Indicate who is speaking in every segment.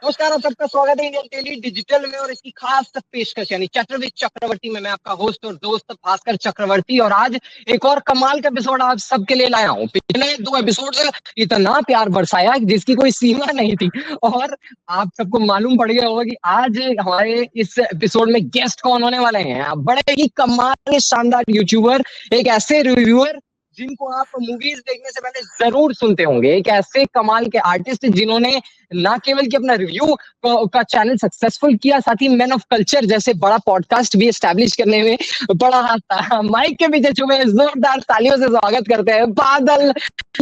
Speaker 1: नमस्कार, आप सबका स्वागत है इंडियन टेली डिजिटल में और इसकी खास पेशकश यानी चक्रवर्ती में मैं आपका होस्ट और दोस्त भास्कर चक्रवर्ती। और आज एक और कमाल का एपिसोड आप सबके लिए लाया हूँ। पिछले 2 एपिसोड से इतना प्यार बरसाया जिसकी कोई सीमा नहीं थी और आप सबको मालूम पड़ गया होगा कि आज हमारे इस एपिसोड में गेस्ट कौन होने वाले हैं। बड़े ही कमाल के शानदार यूट्यूबर, एक ऐसे रिव्यूअर जिनको आप मूवीज देखने से पहले जरूर सुनते होंगे, एक ऐसे कमाल के आर्टिस्ट जिन्होंने ना केवल कि अपना रिव्यू का चैनल सक्सेसफुल किया, साथ ही मैन ऑफ कल्चर जैसे बड़ा पॉडकास्ट भी एस्टैब्लिश करने में बड़ा हाथ था। माइक के पीछे छुपे जोरदार तालियों से स्वागत करते हैं बादल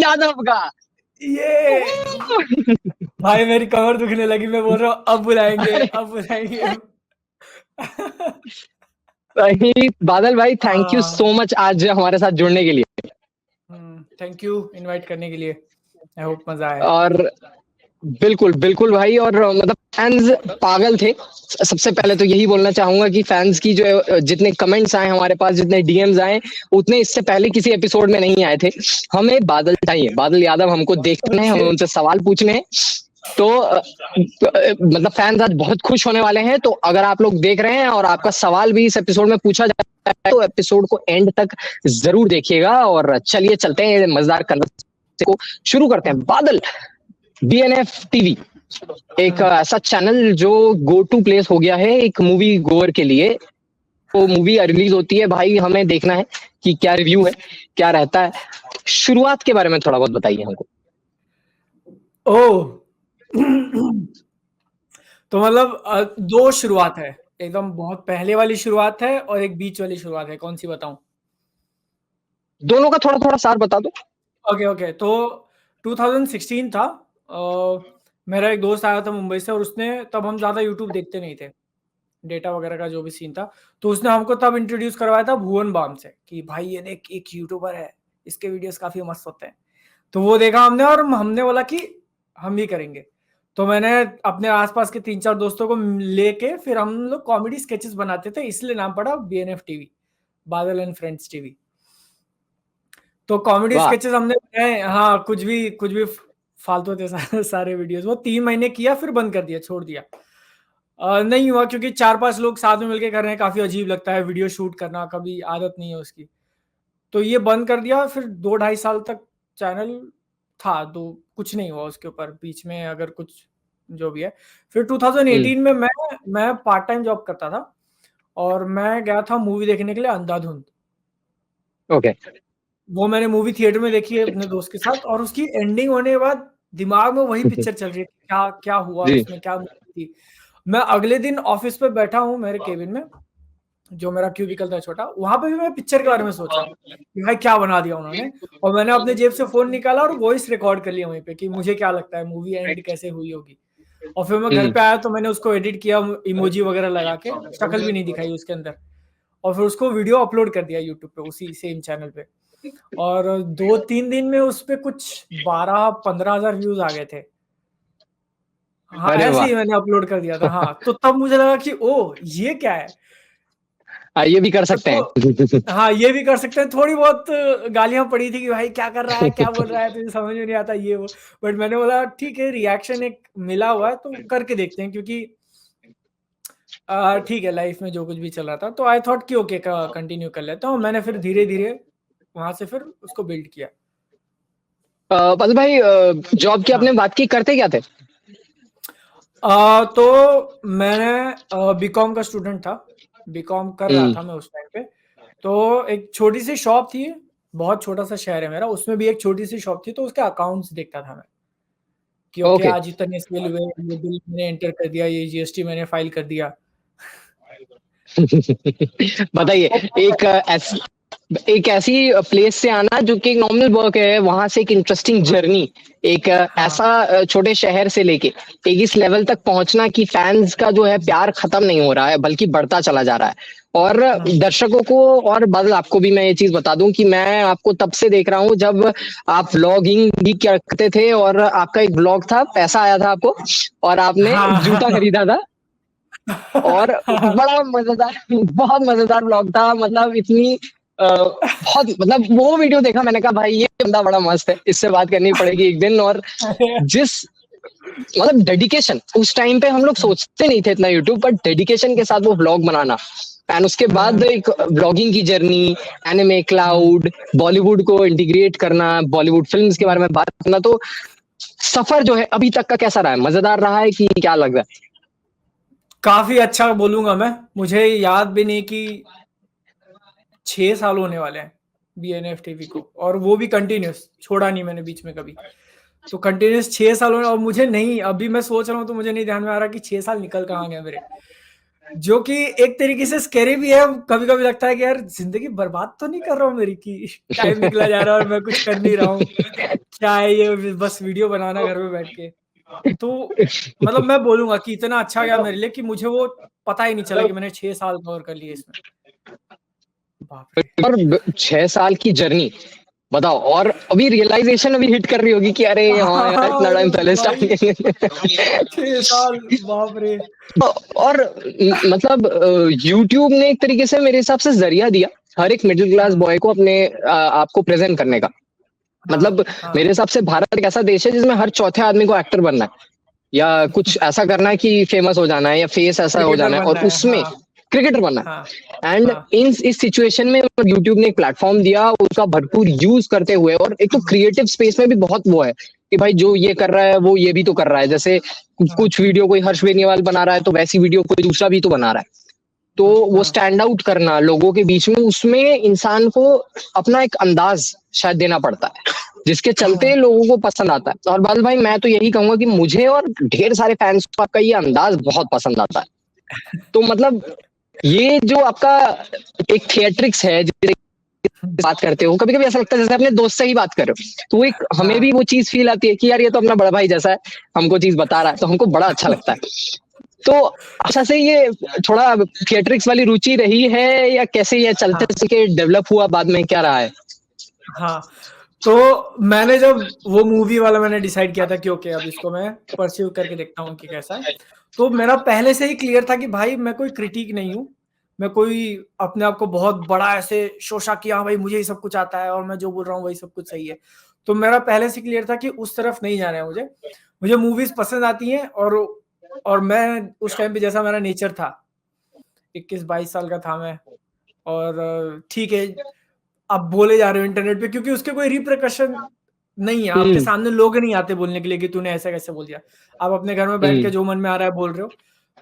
Speaker 1: यादव का।
Speaker 2: ये भाई मेरी कमर दुखने लगी, मैं बोल रहा हूँ अब बुलाएंगे।
Speaker 1: बादल भाई, थैंक यू सो मच आज हमारे साथ जुड़ने के लिए।
Speaker 2: थैंक यू इनवाइट करने के लिए। आई होप मजा आए।
Speaker 1: और बिल्कुल भाई, और मतलब फैंस पागल थे। सबसे पहले तो यही बोलना चाहूंगा कि फैंस की जो जितने कमेंट्स आए हमारे पास, जितने डीएम्स आए, उतने इससे पहले किसी एपिसोड में नहीं आए थे। हमें बादल चाहिए, बादल यादव हमको देखने हैं, हमें उनसे सवाल पूछने हैं। तो मतलब फैंस आज बहुत खुश होने वाले हैं। तो अगर आप लोग देख रहे हैं और आपका सवाल भी इस एपिसोड में पूछा जाता है तो एपिसोड को एंड तक जरूर देखिएगा। और चलिए चलते हैं मजेदार कन्वर्सेशन को शुरू करते हैं। बादल, बीएनएफ टीवी एक ऐसा चैनल जो गो टू प्लेस हो गया है एक मूवी गोअर के लिए। वो मूवी रिलीज होती है भाई, हमें देखना है कि क्या रिव्यू है, क्या रहता है। शुरुआत के बारे में थोड़ा बहुत बताइए हमको।
Speaker 2: तो मतलब 2 शुरुआत है, एकदम बहुत पहले वाली शुरुआत है और एक बीच वाली शुरुआत है। कौन सी बताऊं?
Speaker 1: दोनों का थोड़ा थोड़ा सार बता दो।
Speaker 2: ओके। तो 2016 था। मेरा एक दोस्त आया था मुंबई से और उसने, तब हम ज्यादा यूट्यूब देखते नहीं थे, डेटा वगैरह का जो भी सीन था, तो उसने हमको तब इंट्रोड्यूस करवाया था भुवन बाम से कि भाई ये देख, एक यूट्यूबर है, इसके वीडियोस काफी मस्त होते हैं। तो वो देखा हमने और हमने बोला कि हम भी करेंगे। तो मैंने अपने आसपास के 3-4 दोस्तों को लेके फिर हम लोग कॉमेडी स्केचेस बनाते थे, इसलिए नाम पड़ा बीएनएफ टीवी, बादल एंड फ्रेंड्स टीवी। तो कॉमेडी स्केचेस हमने बनाए। हाँ, कुछ भी फालतू थे सारे वीडियोस। वो 3 महीने किया, फिर बंद कर दिया, छोड़ दिया। नहीं हुआ क्योंकि 4-5 लोग साथ में मिलकर कर रहे हैं, काफी अजीब लगता है वीडियो शूट करना, कभी आदत नहीं है उसकी। तो ये बंद कर दिया। फिर 2-2.5 साल तक चैनल था, तो कुछ नहीं हुआ उसके ऊपर बीच में, अगर कुछ जो भी है। फिर 2018 में मैं पार्ट टाइम जॉब करता था और मैं गया था मूवी देखने के लिए, अंधाधुंध।
Speaker 1: ओके।
Speaker 2: वो मैंने मूवी थिएटर में देखी है अपने दोस्त के साथ, और उसकी एंडिंग होने के बाद दिमाग में वही पिक्चर चल रही है, क्या हुआ उसमें, क्या मूवी थी। मैं अगले दिन ऑफिस पे बैठा हूँ मेरे केबिन में, जो मेरा क्यूबिकल था छोटा, वहां पे भी मैं पिक्चर के बारे में सोचा कि भाई क्या बना दिया उन्होंने। और मैंने अपने जेब से फोन निकाला और वॉइस रिकॉर्ड कर लिया वहीं पे कि मुझे क्या लगता है मूवी एंड कैसे हुई होगी। और फिर मैं घर पे आया तो मैंने उसको एडिट किया, इमोजी वगैरह लगा के, शक्ल भी नहीं दिखाई उसके अंदर, और फिर उसको वीडियो अपलोड कर दिया यूट्यूब पे, उसी सेम चैनल पे। और 2-3 दिन में उस पे कुछ 12-15 हजार व्यूज आ गए थे। हाँ, ऐसे ही मैंने अपलोड कर दिया था। हाँ, तो तब मुझे लगा कि ओ ये क्या है,
Speaker 1: ये भी कर सकते हैं।
Speaker 2: हाँ ये भी कर सकते हैं। थोड़ी बहुत गालियां पड़ी थी कि भाई क्या कर रहा है, क्या बोल रहा है, तुझे समझ में नहीं आता ये वो। बट मैंने बोला ठीक है, रिएक्शन एक मिला हुआ है तो करके देखते हैं, क्योंकि ठीक है, लाइफ में जो कुछ भी चल रहा था, तो आई थॉट कि ओके कंटिन्यू कर लेता हूँ। मैंने फिर धीरे धीरे वहां से फिर उसको बिल्ड किया।
Speaker 1: बादल भाई, जॉब की आपने बात की, करते क्या थे?
Speaker 2: तो मैंने बीकॉम का स्टूडेंट था, बीकॉम कर रहा था मैं उस टाइम पे। तो एक छोटी सी शॉप थी, बहुत छोटा सा शहर है मेरा, उसमें भी एक छोटी सी शॉप थी, तो उसके अकाउंट्स देखता था मैं कि ओके आज इतने सेल हुए, ये बिल मैंने एंटर कर दिया, ये जीएसटी मैंने फाइल कर दिया।
Speaker 1: बताइए, एक ऐसी प्लेस से आना जो कि नॉर्मल वर्क है, वहां से एक इंटरेस्टिंग जर्नी, एक ऐसा छोटे शहर से लेके एक इस लेवल तक पहुंचना कि फैंस का जो है प्यार खत्म नहीं हो रहा है बल्कि बढ़ता चला जा रहा है। और दर्शकों को, और बादल आपको भी मैं ये चीज बता दूं कि मैं आपको तब से देख रहा हूं जब आप व्लॉगिंग भी करते थे, और आपका एक व्लॉग था, पैसा आया था आपको और आपने जूता खरीदा था, और बड़ा मजेदार, बहुत मजेदार व्लॉग था। मतलब इतनी बहुत, मतलब वो वीडियो देखा, मैंने कहा भाई ये बंदा बड़ा मस्त है, इससे बात करनी पड़ेगी एक दिन। और मतलब डेडिकेशन, उस टाइम पे हम लोग सोचते नहीं थे इतना यूट्यूब, बट डेडिकेशन के साथ वो व्लॉग बनाना, एंड उसके बाद एक व्लॉगिंग की जर्नी, एनिमे, क्लाउड, बॉलीवुड को इंटीग्रेट करना, बॉलीवुड फिल्म्स के बारे में बात करना, तो सफर जो है अभी तक का कैसा रहा है? मजेदार रहा है कि क्या लग रहा है?
Speaker 2: काफी अच्छा बोलूंगा मैं। मुझे याद भी नहीं कि 6 साल होने वाले हैं BNF टीवी को, और वो भी कंटिन्यूस, छोड़ा नहीं मैंने बीच में कभी। तो कंटिन्यूस 6 साल होने, और मुझे नहीं, अभी मैं सोच रहा हूँ तो मुझे नहीं ध्यान में आ रहा कि 6 साल निकल कहाँ गए मेरे, जो कि एक तरीके से स्कैरी भी है। कभी कभी लगता है कि यार जिंदगी बर्बाद तो नहीं कर रहा हूँ मेरी, कि टाइम निकला जा रहा है और मैं कुछ कर नहीं रहा हूँ, क्या है ये, बस वीडियो बनाना घर में बैठ के। तो मतलब मैं बोलूंगा कि इतना अच्छा गया मेरे लिए कि मुझे वो पता ही नहीं चला कि मैंने 6 साल कवर कर लिए इसमें। बाप रे।
Speaker 1: और 6 साल की जर्नी बताओ, और अभी रियलाइजेशन अभी हिट कर रही होगी कि अरे हाँ यार इतना टाइम पहले स्टार्ट
Speaker 2: भाई
Speaker 1: किया।
Speaker 2: 6 साल, बाप रे।
Speaker 1: और मतलब यूट्यूब ने एक तरीके से मेरे हिसाब से जरिया दिया हर एक मिडिल क्लास बॉय को अपने आप को प्रेजेंट करने का। मतलब मेरे हिसाब से भारत एक ऐसा देश है जिसमें हर चौथे आदमी को एक्टर बनना है, या कुछ ऐसा करना है कि फेमस हो जाना है, या फेस ऐसा हो
Speaker 2: क्रिकेटर
Speaker 1: जाना है, और
Speaker 2: बनना है।
Speaker 1: उसमें
Speaker 2: हाँ
Speaker 1: क्रिकेटर बनना है।
Speaker 2: हाँ
Speaker 1: एंड
Speaker 2: हाँ
Speaker 1: इस सिचुएशन में यूट्यूब ने एक प्लेटफॉर्म दिया, उसका भरपूर यूज करते हुए, और एक तो क्रिएटिव स्पेस में भी बहुत वो है कि भाई जो ये कर रहा है वो ये भी तो कर रहा है। जैसे कुछ वीडियो कोई हर्ष बेनीवाल बना रहा है तो वैसी वीडियो कोई दूसरा भी तो बना रहा है। तो वो स्टैंड आउट करना लोगों के बीच में, उसमें इंसान को अपना एक अंदाज शायद देना पड़ता है, जिसके चलते लोगों को पसंद आता है। और बादल भाई मैं तो यही कहूंगा कि मुझे और ढेर सारे फैंस को आपका ये अंदाज बहुत पसंद आता है। तो मतलब ये जो आपका एक थिएट्रिक्स है, जिसे बात करते हो, कभी कभी ऐसा लगता है जैसे अपने दोस्त से ही बात कर रहे हो, तो एक हमें भी वो चीज फील आती है कि यार ये तो अपना बड़ा भाई जैसा है, हमको चीज बता रहा है, तो हमको बड़ा अच्छा लगता है। तो अच्छा से ये थोड़ा थिएट्रिक्स वाली रुचि रही है, या कैसे ये चलते चलते डेवलप हुआ, बाद में क्या रहा है?
Speaker 2: हाँ। तो मैंने जब वो मूवी वाला मैंने डिसाइड किया था कि ओके अब इसको मैं परस्यू करके देखता हूँ कि कैसा है, तो मेरा पहले से ही क्लियर था कि भाई मैं कोई क्रिटिक नहीं हूँ, मैं कोई अपने आप को बहुत बड़ा ऐसे शोशा किया भाई मुझे ही सब कुछ आता है और मैं जो बोल रहा हूँ वही सब कुछ सही है। तो मेरा पहले से क्लियर था कि उस तरफ नहीं जाना है मुझे। मुझे मूवीज पसंद आती हैं, और मैं उस टाइम पे जैसा मेरा नेचर था, 21-22 साल का था मैं, और ठीक है आप बोले जा रहे हो इंटरनेट पे, क्योंकि उसके कोई रिप्रकशन नहीं है, आपके सामने लोग नहीं आते बोलने के लिए कि तूने ऐसा कैसे बोल दिया, आप अपने घर में बैठ के जो मन में आ रहा है बोल रहे हो।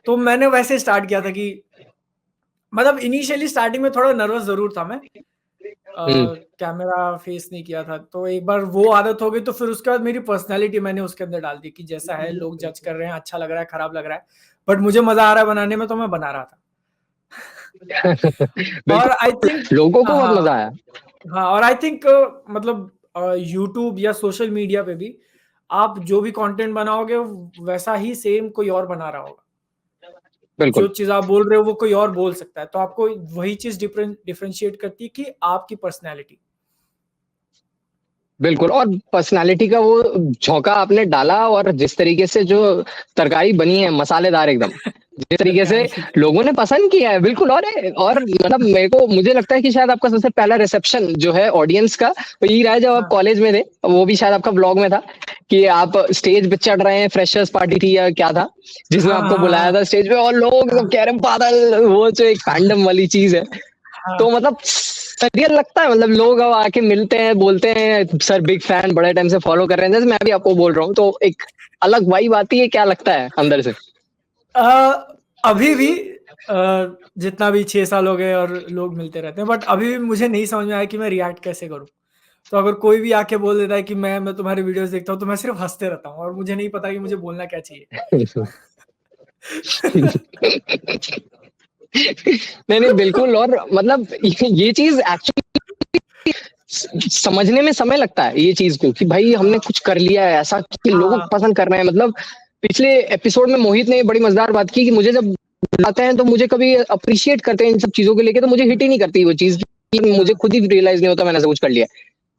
Speaker 2: तो मैंने वैसे स्टार्ट किया था कि मतलब इनिशियली स्टार्टिंग में थोड़ा नर्वस जरूर था मैं, कैमरा फेस नहीं किया था, तो एक बार वो आदत हो गई तो फिर उसके बाद मेरी पर्सनालिटी मैंने उसके अंदर डाल दी कि जैसा है लोग जज कर रहे हैं, अच्छा लग रहा है खराब लग रहा है, बट मुझे मजा आ रहा है बनाने में तो मैं बना रहा था। और आई थिंक
Speaker 1: लोगों को बहुत
Speaker 2: हाँ
Speaker 1: मजा आया।
Speaker 2: हाँ, और आई थिंक मतलब यूट्यूब या सोशल मीडिया पे भी आप जो भी कंटेंट बनाओगे वैसा ही सेम कोई और बना रहा होगा, जो
Speaker 1: बिल्कुल
Speaker 2: चीज आप बोल रहे हो वो कोई और बोल सकता है, तो आपको वही चीज डिफरेंशिएट करती है कि आपकी पर्सनैलिटी।
Speaker 1: बिल्कुल, और पर्सनालिटी का वो झोंका आपने डाला, और जिस तरीके से जो तरकारी बनी है मसालेदार एकदम, जिस तरीके से लोगों ने पसंद किया है, बिल्कुल। और मतलब मुझे लगता है कि शायद आपका सबसे पहला रिसेप्शन जो है ऑडियंस का वो यही रहा है जब आप कॉलेज में थे, वो भी शायद आपका व्लॉग में था कि आप स्टेज पे चढ़ रहे हैं, फ्रेशर्स पार्टी थी या क्या था, जिसमें आपको बुलाया था स्टेज पे, और लोग कह रहे हैं बादल, वो जो एक फैंडम वाली चीज है। तो मतलब रियल लगता है, मतलब लोग अब आके मिलते हैं, बोलते हैं सर बिग फैन, बड़े टाइम से फॉलो कर रहे हैं, जैसे मैं भी आपको बोल रहा हूँ, तो एक अलग वाइब आती है। क्या लगता है अंदर से?
Speaker 2: अभी भी जितना भी 6 साल हो गए और लोग मिलते रहते हैं, बट अभी भी मुझे नहीं समझ में आया कि मैं रिएक्ट कैसे करूं। तो अगर कोई भी आके बोल देता है कि मैं तुम्हारे वीडियोस देखता हूँ, तो मैं सिर्फ हंसते रहता हूँ और मुझे नहीं पता कि मुझे बोलना क्या चाहिए।
Speaker 1: नहीं बिल्कुल, और मतलब ये चीज एक्चुअली समझने में समय लगता है ये चीज को, कि भाई हमने कुछ कर लिया है ऐसा कि लोगों को पसंद कर रहे हैं। मतलब पिछले एपिसोड में मोहित ने बड़ी मजेदार बात की कि मुझे जब बुलाते हैं तो मुझे कभी अप्रिशिएट करते हैं इन सब चीजों को लेके, तो मुझे हिट ही नहीं करती वो चीज, मुझे खुद ही रियलाइज नहीं होता मैंने ऐसा कुछ कर लिया।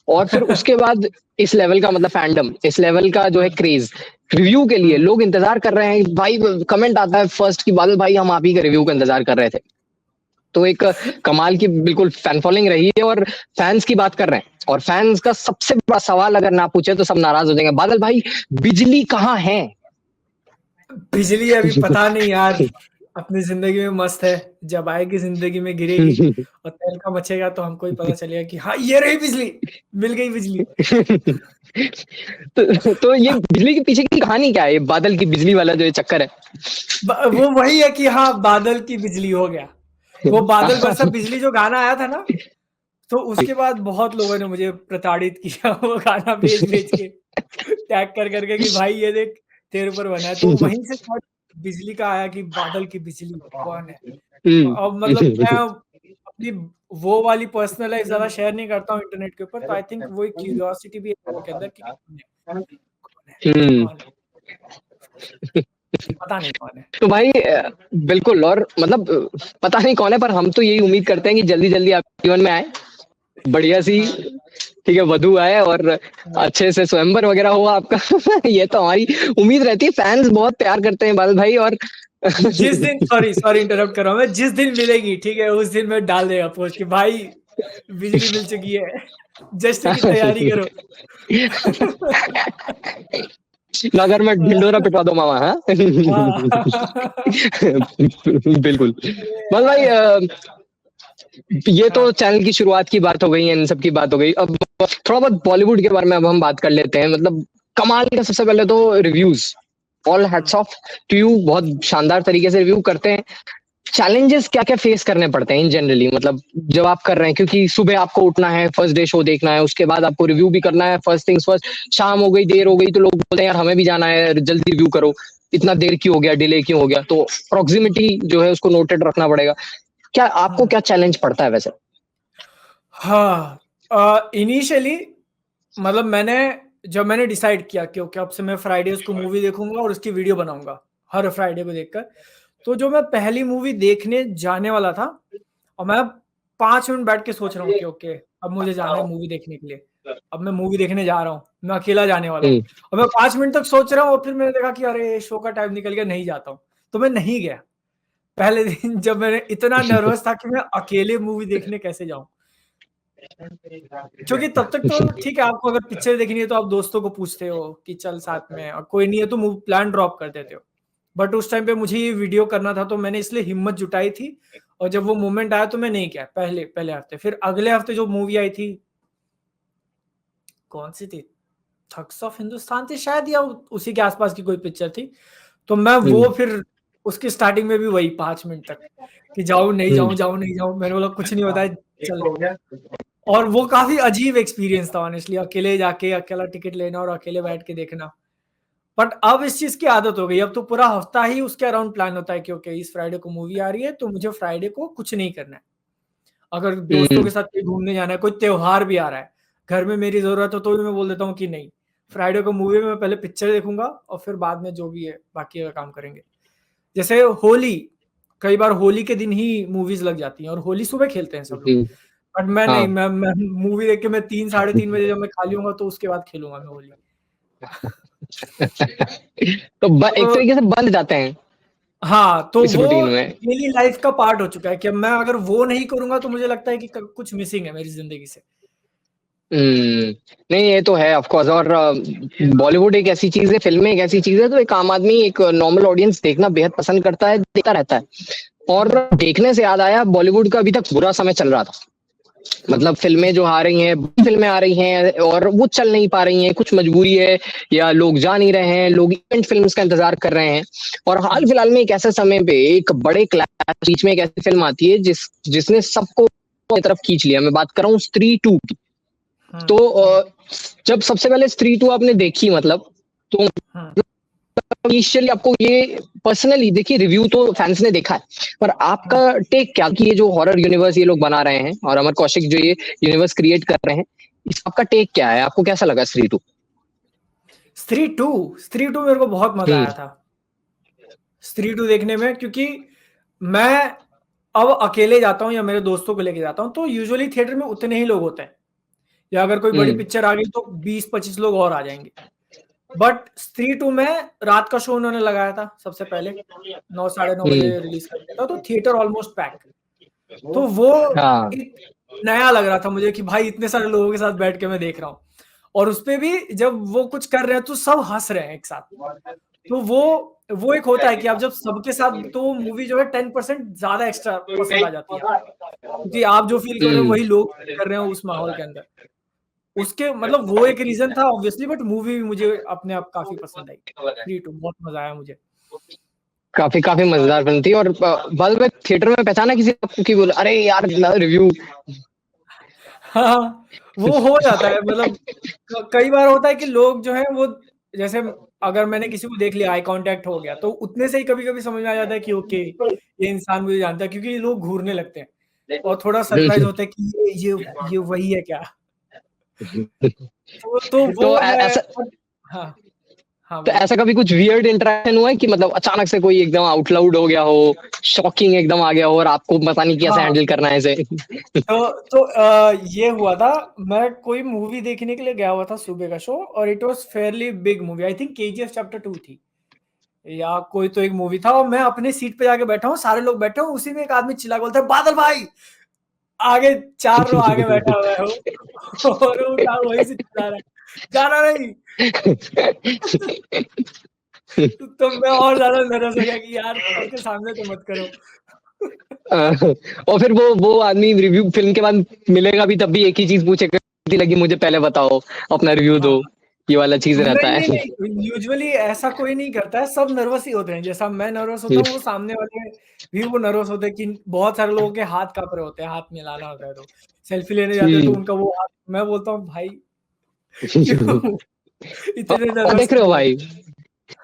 Speaker 1: और फिर उसके बाद इस लेवल का मतलब फैंडम, इस लेवल का जो है क्रेज, रिव्यू के लिए लोग इंतजार कर रहे हैं भाई। कमेंट आता है फर्स्ट की बादल भाई हम आप ही के रिव्यू का इंतजार कर रहे थे। तो एक कमाल की बिल्कुल फैन फॉलोइंग रही है, और फैंस की बात कर रहे हैं, और फैंस का सबसे बड़ा सवाल अगर ना पूछे तो सब नाराज हो जाएंगे, बादल भाई बिजली कहाँ है?
Speaker 2: बिजली अभी पता नहीं यार, अपनी जिंदगी में मस्त है, जब आएगी जिंदगी में गिरेगी और तेल का बचेगा तो हमको ही पता चलेगा कि हाँ ये रही बिजली, मिल गई बिजली।
Speaker 1: तो ये बिजली के पीछे की कहानी क्या है, ये बादल की बिजली वाला जो ये चक्कर है?
Speaker 2: वो वही है कि हाँ बादल की बिजली हो गया, वो बादल बरसा बिजली जो गाना आया था ना, तो उसके बाद बहुत लोगों ने मुझे प्रताड़ित किया वो गाना भेज भेज के, टैग कर करके कि भाई ये देख तेरे ऊपर बना है, तो वहीं से बिजली का आया कि बादल की बिजली कौन है। अब मतलब मैं अपनी वो वाली पर्सनल लाइफ ज्यादा शेयर नहीं करता हूँ इंटरनेट के ऊपर, तो आई थिंक वो एक क्यूरियोसिटी भी है लोगों के अंदर कि कौन है, पता नहीं कौन है।
Speaker 1: तो भाई बिल्कुल, और मतलब पता नहीं कौन है, पर हम तो यही उम्मीद करते हैं कि जल्दी जल्दी आपके जीवन में आए, बढ़िया सी, ठीक है, वधु आए और अच्छे से स्वयंवर वगैरह हो आपका। ये तो हमारी उम्मीद रहती है, फैंस बहुत प्यार करते हैं बादल भाई। और
Speaker 2: जिस दिन सॉरी इंटरप्ट कर रहा हूँ मैं, जिस दिन मिलेगी ठीक है उस दिन मैं डाल देगा पोस्ट कि भाई बिजली मिल चुकी है, जस्ट की तैयारी करो।
Speaker 1: नगर में ढिंडोरा पिटवा दो मामा। हाँ बिल्कुल। बस भाई ये तो चैनल की शुरुआत की बात हो गई है, इन सब की बात हो गई। अब थोड़ा बहुत बॉलीवुड के बारे में अब हम बात कर लेते हैं। मतलब कमाल का, सबसे पहले तो reviews, all hats off to you, बहुत शानदार तरीके से रिव्यू करते हैं। चैलेंजेस क्या क्या फेस करने पड़ते हैं इन जनरली, मतलब जब आप कर रहे हैं, क्योंकि सुबह आपको उठना है, फर्स्ट डे शो देखना है, उसके बाद आपको रिव्यू भी करना है, फर्स्ट थिंग्स फर्स्ट, शाम हो गई, देर हो गई, तो लोग बोलते हैं यार हमें भी जाना है, जल्दी रिव्यू करो, इतना देर क्यों हो गया, डिले क्यों हो गया, तो प्रॉक्सिमिटी जो है उसको नोटेड रखना पड़ेगा। क्या आपको क्या चैलेंज पड़ता है वैसे?
Speaker 2: हाँ, इनिशियली मतलब जब मैंने डिसाइड किया कि ओके अब से मैं फ्राइडे उसको मूवी देखूंगा और उसकी वीडियो बनाऊंगा हर फ्राइडे को देखकर, तो जो मैं पहली मूवी देखने जाने वाला था और मैं 5 मिनट बैठ के सोच रहा हूँ कि ओके अब मुझे जाना है मूवी देखने के लिए, अब मैं मूवी देखने जा रहा हूँ, मैं अकेला जाने वाला हूँ, और मैं 5 मिनट तक सोच रहा हूँ और फिर मैंने देखा कि अरे शो का टाइम निकल गया, नहीं जाता हूँ, तो मैं नहीं गया। पहले दिन जब मैंने इतना नर्वस था कि मैं अकेले मूवी देखने कैसे जाऊं, क्योंकि तब तक तो ठीक है, आपको अगर पिक्चर देखनी है तो आप दोस्तों को पूछते हो कि चल साथ में, और कोई नहीं है तो प्लान ड्रॉप कर देते हो। बट उस टाइम पे मुझे ये वीडियो करना था तो मैंने इसलिए हिम्मत जुटाई थी, और जब वो मोमेंट आया तो मैं नहीं गया पहले हफ्ते। फिर अगले हफ्ते जो मूवी आई थी, कौन सी थी, थग्स ऑफ हिंदुस्तान थी शायद, या उसी के आसपास की कोई पिक्चर थी, तो मैं वो फिर उसकी स्टार्टिंग में भी वही 5 मिनट तक कि जाऊं नहीं जाऊं, मैंने बोला कुछ नहीं होता है, चल। और वो काफी अजीब एक्सपीरियंस था ऑनेस्टली, अकेले जाके अकेला टिकट लेना और अकेले बैठ के देखना। बट अब इस चीज की आदत हो गई, अब तो पूरा हफ्ता ही उसके अराउंड प्लान होता है कि ओके इस फ्राइडे को मूवी आ रही है तो मुझे फ्राइडे को कुछ नहीं करना है। अगर दोस्तों के साथ कहीं घूमने जाना है, कोई त्योहार भी आ रहा है, घर में मेरी जरूरत हो तो भी मैं बोल देता हूँ कि नहीं, फ्राइडे को मूवी में मैं पहले पिक्चर देखूंगा और फिर बाद में जो भी है बाकी का काम करेंगे। जैसे होली, कई बार होली के दिन ही मूवीज लग जाती हैं और होली सुबह खेलते हैं सब लोग, बट मैं नहीं, मैं मूवी देख के मैं 3 साढ़े 3 बजे जब मैं खाली होऊंगा तो उसके बाद खेलूंगा मैं होली।
Speaker 1: तो एक तरीके से बंद जाते हैं
Speaker 2: हाँ, तो
Speaker 1: इस
Speaker 2: वो
Speaker 1: रूटीन में।
Speaker 2: डेली लाइफ का पार्ट हो चुका है कि अब मैं अगर वो नहीं करूंगा तो मुझे लगता है कि कुछ मिसिंग है मेरी जिंदगी से।
Speaker 1: नहीं ये तो है ऑफ कोर्स। और बॉलीवुड एक ऐसी चीज है, फिल्में एक ऐसी चीज है, तो एक आम आदमी, एक नॉर्मल ऑडियंस देखना बेहद पसंद करता है, देखता रहता है। और देखने से याद आया, बॉलीवुड का अभी तक बुरा समय चल रहा था। मतलब फिल्में जो आ रही हैं, फिल्में आ रही हैं और वो चल नहीं पा रही हैं, कुछ मजबूरी है या लोग जा नहीं रहे हैं, लोग इवेंट फिल्म्स का इंतजार कर रहे हैं। और हाल फिलहाल में एक ऐसे समय पे एक बड़े क्लैश बीच में एक ऐसी फिल्म आती है जिसने सबको अपनी तरफ खींच लिया। मैं बात कर रहा हूँ स्त्री 2 की। तो जब सबसे पहले स्त्री 2 आपने देखी, मतलब तो इनिशियली आपको ये पर्सनली, देखिए रिव्यू तो फैंस ने देखा है, पर आपका टेक क्या कि ये जो हॉरर यूनिवर्स ये लोग बना रहे हैं और अमर कौशिक जो ये यूनिवर्स क्रिएट कर रहे हैं, इस आपका टेक क्या है, आपको कैसा लगा स्त्री 2?
Speaker 2: स्त्री टू मेरे को बहुत मजा आया था स्त्री 2 देखने में, क्योंकि मैं अब अकेले जाता हूँ या मेरे दोस्तों को लेके जाता हूँ तो यूजुअली थिएटर में उतने ही लोग होते हैं, या अगर कोई बड़ी पिक्चर आ गई तो 20-25 लोग और आ जाएंगे। बट स्त्री 2 में रात का शो उन्होंने लगाया था सबसे पहले, 9 साढ़े 9 बजे रिलीज कर दिया था, तो थिएटर ऑलमोस्ट पैक। तो वो एक नया लग रहा था मुझे कि भाई इतने सारे लोगों के साथ बैठ के मैं देख रहा हूँ, और उसपे भी जब वो कुछ कर रहे हैं तो सब हंस रहे हैं एक साथ, तो वो एक होता है कि आप जब सबके साथ, तो मूवी जो है 10% ज्यादा एक्स्ट्रा पसंद आ जाती है, क्योंकि आप जो फील कर रहे हो वही लोग कर रहे हो उस माहौल के अंदर। उसके मतलब वो एक रीजन था ऑब्वियसली, बट मूवी भी मुझे अपने आप काफी पसंद आई। थ्री टू बहुत मजा आया मुझे।
Speaker 1: काफी काफी मजेदार फिल्म थी। और बाद में थिएटर में पहचाना किसी आपको कि बोला अरे यार रिव्यू।
Speaker 2: हाँ, वो हो जाता है, मतलब कई बार होता है कि लोग जो है वो, जैसे अगर मैंने किसी को देख लिया, आई कांटेक्ट हो गया, तो उतने से ही कभी-कभी समझ में आ जाता है कि ओके, ये इंसान मुझे जानता है, क्योंकि लोग घूरने लगते हैं और थोड़ा सरप्राइज होता है कि ये वही है क्या? तो वो
Speaker 1: तो
Speaker 2: है।
Speaker 1: ऐसा
Speaker 2: हाँ, हाँ
Speaker 1: तो
Speaker 2: बोलिए।
Speaker 1: ऐसा कभी कुछ वियर्ड इंटरेक्शन हुआ है कि मतलब अचानक से कोई एकदम आउट लाउड हो गया हो, शॉकिंग एकदम आ गया हो और आपको पता नहीं कैसे
Speaker 2: हाँ,
Speaker 1: हैंडल करना है इसे?
Speaker 2: ये हुआ था, मैं कोई मूवी देखने के लिए गया हुआ था सुबह का शो, और it was Fairlie big movie, I think KGF chapter 2 थी, या कोई तो एक मूवी था, और मैं अपने सीट पे जाके बैठा हूँ, सारे लोग बैठे हैं, उसी में एक आदमी चिल्ला के बोलता है, बादल भाई! आगे 4 रो आगे बैठा हुआ है वो और वो उठा वहीं से चिल्ला रहा है, जाना नहीं। तो मैं और ज़्यादा नर्वस हो गया कि यार सबके सामने तो मत करो।
Speaker 1: और फिर वो आदमी रिव्यू फिल्म के बाद मिलेगा भी तब भी एक ही चीज पूछेगा, कैसी लगी मुझे पहले बताओ, अपना रिव्यू दो।
Speaker 2: हाँ।
Speaker 1: ये वाला चीज रहता
Speaker 2: नहीं, नहीं,
Speaker 1: है।
Speaker 2: नहीं, यूजुअली ऐसा कोई नहीं करता है, सब नर्वस ही होते हैं। जैसा मैं नर्वस होता हूँ, वो सामने वाले भी वो नर्वस होते हैं, कि बहुत सारे लोगों के हाथ काँप रहे होते हैं, हाथ मिलाना होता है तो। सेल्फी लेने जाते हैं तो उनका वो हाथ, मैं बोलता हूँ भाई क्यों इतने
Speaker 1: और
Speaker 2: नर्वस
Speaker 1: देख रहे हो
Speaker 2: क्यों हो?
Speaker 1: भाई,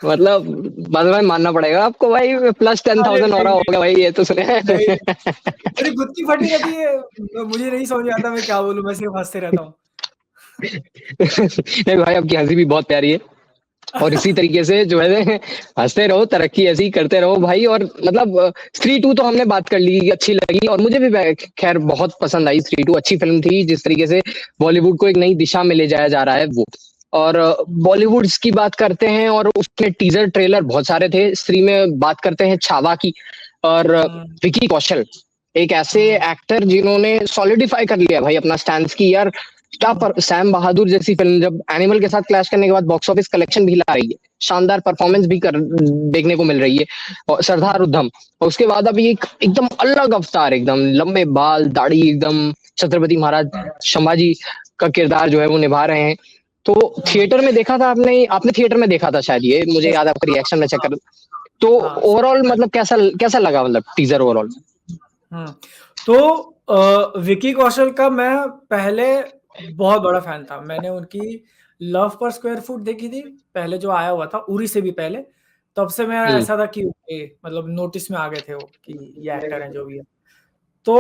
Speaker 1: मतलब बाद में मानना पड़ेगा आपको भाई, प्लस टेन
Speaker 2: अरे
Speaker 1: थाउजेंड और
Speaker 2: नहीं,
Speaker 1: हो
Speaker 2: नहीं,
Speaker 1: गया भाई, ये तो सुने।
Speaker 2: नहीं, मेरी गुत्ती फटी रहती है, मुझे नहीं समझ में आता मैं क्या बोलूँ, मैं सिर्फ हँसते रहता हूँ।
Speaker 1: नहीं भाई, आपकी हंसी भी बहुत प्यारी है। और इसी तरीके से जो है हंसते रहो, तरक्की ऐसी ही करते रहो भाई। और मतलब स्त्री टू तो हमने बात कर ली, अच्छी लगी और मुझे भी खैर बहुत पसंद आई। स्त्री टू अच्छी फिल्म थी, जिस तरीके से बॉलीवुड को एक नई दिशा में ले जाया जा रहा है वो। और बॉलीवुड की बात करते हैं और उसमें टीजर ट्रेलर बहुत सारे थे। स्त्री में बात करते हैं छावा की, और
Speaker 2: हुँ,
Speaker 1: विकी कौशल, एक ऐसे
Speaker 2: हुँ,
Speaker 1: एक्टर जिन्होंने सॉलिडिफाई कर लिया भाई अपना स्टैंड की यार। क्या पर सैम बहादुर जैसी फिल्म जब एनिमल के साथ क्लैश करने के बाद बॉक्स ऑफिस कलेक्शन भी ला रही है, शानदार परफॉर्मेंस भी कर देखने को मिल रही है, और सरदार
Speaker 2: हुँ,
Speaker 1: उद्धम। और उसके बाद अभी एक एकदम अलग अवतार, एकदम लंबे बाल दाढ़ी, एकदम छत्रपति महाराज संभाजी का किरदार जो है वो निभा रहे हैं। तो
Speaker 2: हुँ,
Speaker 1: थिएटर में देखा था आपने आपने थिएटर में देखा था शायद, ये मुझे
Speaker 2: यस,
Speaker 1: याद है, आपका
Speaker 2: हाँ,
Speaker 1: रिएक्शन में चेक
Speaker 2: हाँ,
Speaker 1: कर। तो
Speaker 2: हाँ,
Speaker 1: ओवरऑल मतलब कैसा कैसा लगा, मतलब टीजर ओवरऑल?
Speaker 2: हुँ। तो विकी कौशल का मैं पहले बहुत बड़ा फ़ैन था। मैंने उनकी लव पर स्क्वायर फुट देखी थी, पहले जो आया हुआ था, उरी से भी पहले। तब से मेरा
Speaker 1: हम्म
Speaker 2: ऐसा था कि ओके, मतलब नोटिस में आ गए थे वो कि ये एक्टर हैं जो भी है। तो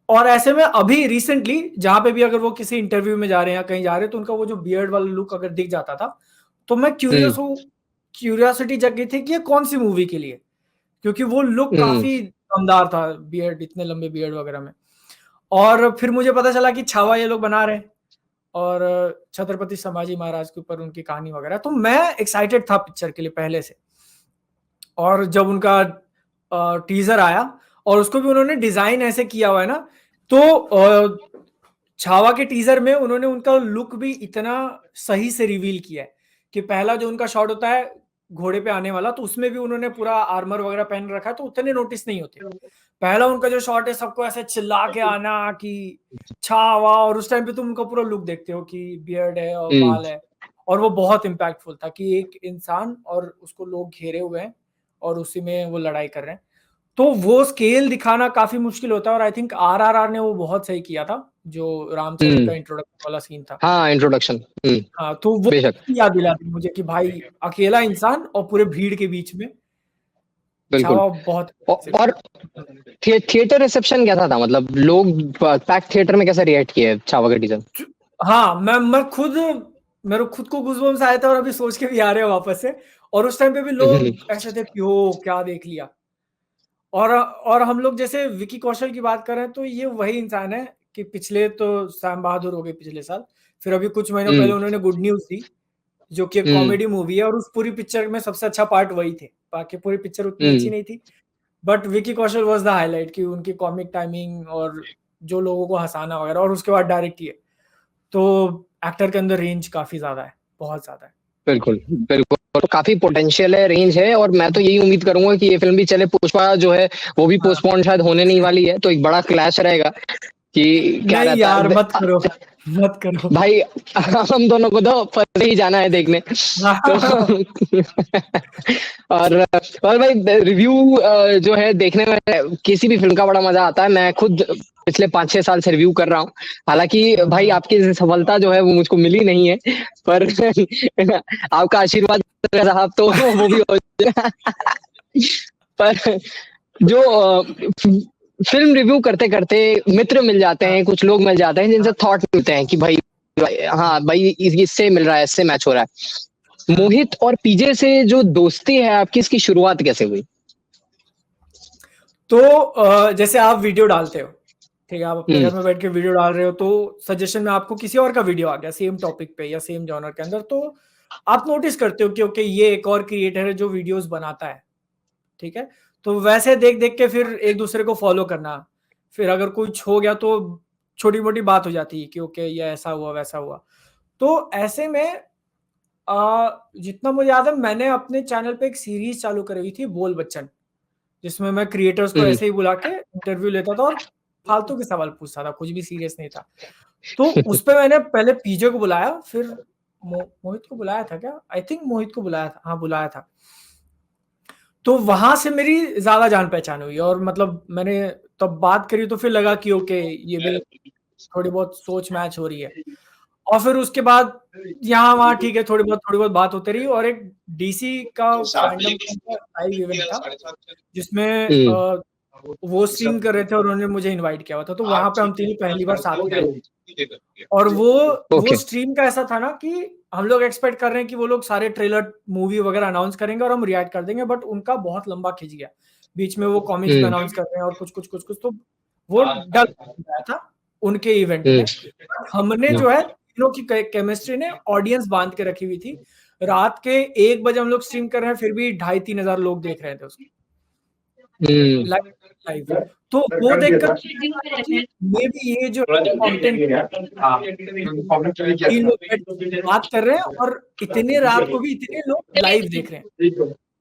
Speaker 2: और ऐसे में अभी रिसेंटली जहाँ पे भी अगर वो किसी इंटरव्यू में जा रहे हैं या कहीं जा रहे हैं, तो उनका वो जो बियर्ड वाला लुक अगर दिख जाता था, तो मैं क्यूरियोसिटी जग गई थी कि ये कौन-सी मूवी के लिए? क्योंकि वो लुक
Speaker 1: हम्म
Speaker 2: काफ़ी दमदार था, बियर्ड, इतने लंबे बियर्ड वगैरह में। और फिर मुझे पता चला कि छावा ये लोग बना रहे हैं, और छत्रपति संभाजी महाराज के ऊपर उनकी कहानी वगैरह, तो मैं एक्साइटेड था पिक्चर के लिए पहले से। और जब उनका टीज़र आया, और उसको भी उन्होंने डिज़ाइन ऐसे किया हुआ है ना, तो छावा के टीज़र में उन्होंने उनका लुक भी इतना सही से रिवील किया है, कि पहला जो उनका शॉट होता है घोड़े पे आने वाला, तो उसमें भी उन्होंने पूरा आर्मर वगैरह पहन रखा है, तो उतने नोटिस नहीं होते। पहला उनका जो शॉट है, सबको ऐसे चिल्ला के आना कि छावा, और उस टाइम पे तुम उनका पूरा लुक देखते हो कि बियर्ड है और
Speaker 1: हम्म
Speaker 2: बाल है, और वो बहुत इम्पैक्टफुल था कि एक इंसान और उसको लोग घेरे हुए हैं और उसी में वो लड़ाई कर रहे हैं। तो वो स्केल दिखाना काफ़ी मुश्किल होता है, और आई थिंक आरआरआर ने वो बहुत सही किया था, जो रामचरण का
Speaker 1: हम्म
Speaker 2: इंट्रोडक्शन वाला सीन था।
Speaker 1: हाँ, इंट्रोडक्शन।
Speaker 2: हाँ, तो वो
Speaker 1: बेशक।
Speaker 2: याद दिला दी मुझे कि भाई अकेला इंसान और पूरे भीड़ के बीच में
Speaker 1: बिल्कुल।
Speaker 2: छावा बहुत impressive
Speaker 1: और
Speaker 2: था।
Speaker 1: थिएटर रिसेप्शन कैसा था, मतलब लोग पैक थिएटर में कैसे रिएक्ट किए छावा के टीजर?
Speaker 2: हाँ, मैं खुद, मेरे खुद को गूज़बम्प्स आए थे, और अभी सोच के भी आ रहे हैं वापस से, और उस टाइम पे भी लोग ऐसे थे कि ओह! क्या देख लिया। और हम लोग जैसे विकी कौशल की बात कर रहे हैं, तो ये वही इंसान है कि पिछले तो सैम बहादुर हो गए पिछले साल, फिर अभी कुछ महीनों पहले
Speaker 1: हम्म
Speaker 2: उन्होंने गुड न्यूज़ दी, जो कि एक
Speaker 1: हम्म
Speaker 2: कॉमेडी मूवी है, और उस पूरी पिक्चर में सबसे अच्छा पार्ट वही थे। बाकी पूरी पिक्चर उतनी अच्छी
Speaker 1: हम्म
Speaker 2: नहीं थी, but Vicky Kaushal was the highlight, कि उनकी कॉमिक टाइमिंग और जो लोगों को हँसाना वगैरह, और उसके बाद डायरेक्ट किए। तो एक्टर के अंदर रेंज काफ़ी ज़्यादा है, बहुत ज़्यादा है।
Speaker 1: बिल्कुल, बिल्कुल, और काफ़ी पोटेंशियल है, रेंज है, और मैं तो यही उम्मीद करूँगा कि ये फ़िल्म भी चले। पुष्पा जो है, वो भी
Speaker 2: हाँ।
Speaker 1: पोस्टपोन शायद होने नहीं वाली है, तो एक बड़ा क्लैश रहेगा कि क्या
Speaker 2: नहीं
Speaker 1: रहता है।
Speaker 2: यार, मत करो, मत करो।
Speaker 1: भाई हम दोनों को तो फर्स्ट ही जाना है देखने। तो और भाई रिव्यू जो है देखने में किसी भी फ़िल्म का बड़ा मज़ा आता है। मैं खुद पिछले 5-6 साल से रिव्यू कर रहा हूँ। हालाँकि भाई आपकी सफलता जो है वो मुझको मिली नहीं है, पर आपका आशीर्वाद रहा तो वो भी हो जाएगा। पर जो फ़िल्म रिव्यू करते-करते मित्र मिल जाते हैं, कुछ लोग मिल जाते हैं जिनसे थॉट मिलते हैं कि भाई हाँ, भाई इससे मिल रहा है, इससे मैच हो रहा है। मोहित और पीजे से जो दोस्ती है आपकी, इसकी शुरुआत कैसे हुई?
Speaker 2: तो जैसे आप वीडियो डालते हो, ठीक है, आप अपने
Speaker 1: हुँ,
Speaker 2: घर में बैठ के वीडियो डाल रहे हो, तो सजेशन में आपको किसी और का वीडियो आ गया सेम टॉपिक पे या सेम जॉनर के अंदर, तो आप नोटिस करते हो कि ओके, ये एक और क्रिएटर है जो वीडियोस बनाता है, ठीक है। तो वैसे देख देख के फिर एक दूसरे को फॉलो करना, फिर अगर कुछ हो गया तो छोटी मोटी बात हो जाती है कि ओके, ये ऐसा हुआ वैसा हुआ। तो ऐसे में जितना मुझे याद है, मैंने अपने चैनल पे एक सीरीज चालू करी हुई थी, बोल बच्चन, जिसमें मैं क्रिएटर्स को
Speaker 1: हुँ,
Speaker 2: ऐसे ही बुला के इंटरव्यू लेता था और फालतू के सवाल पूछता था, कुछ भी सीरियस नहीं था। तो उसपे मैंने पहले पीजे को बुलाया, फिर मोहित को बुलाया था क्या? आई थिंक मोहित को बुलाया था, हाँ बुलाया था। तो वहां से मेरी ज्यादा जान पहचान हुई और मतलब मैंने तब बात करी तो फिर लगा कि ओके, ये भी थोड़ी बहुत सोच मैच हो रही है। और फिर उसके बाद यहाँ वहाँ ठीक है, थोड़ी बहुत बात होती रही, और एक डीसी का फैंडम का लाइव इवेंट था जिसमें
Speaker 1: हुँ,
Speaker 2: वो स्ट्रीम कर रहे थे और उन्होंने मुझे इनवाइट किया हुआ था, तो वहां पे हम तीनों पहली बार साथ में आए। और वो
Speaker 1: ओके।
Speaker 2: स्ट्रीम का ऐसा था ना कि हम लोग एक्सपेक्ट कर रहे हैं कि वो लोग सारे ट्रेलर मूवी वगैरह अनाउंस करेंगे और हम रिएक्ट कर देंगे, बट उनका बहुत लंबा खिंच गया। बीच में वो कॉमिक्स भी
Speaker 1: हुँ,
Speaker 2: अनाउंस कर रहे हैं और कुछ तो वो डल गया था उनके इवेंट
Speaker 1: हुँ,
Speaker 2: में। हमने
Speaker 1: हुँ,
Speaker 2: जो है तीनों की केमिस्ट्री ने ऑडियंस बांध के रखी हुई थी। रात के 1 बजे हम लोग स्ट्रीम कर रहे हैं, फिर भी 2,500-3,000 लोग देख रहे थे उसको
Speaker 1: हुँ,
Speaker 2: लाइव। तो वो देखकर कि मे बी ये जो कंटेंट 3 लोग बैठ के बात कर रहे हैं और इतने रात को भी इतने लोग लाइव देख रहे हैं।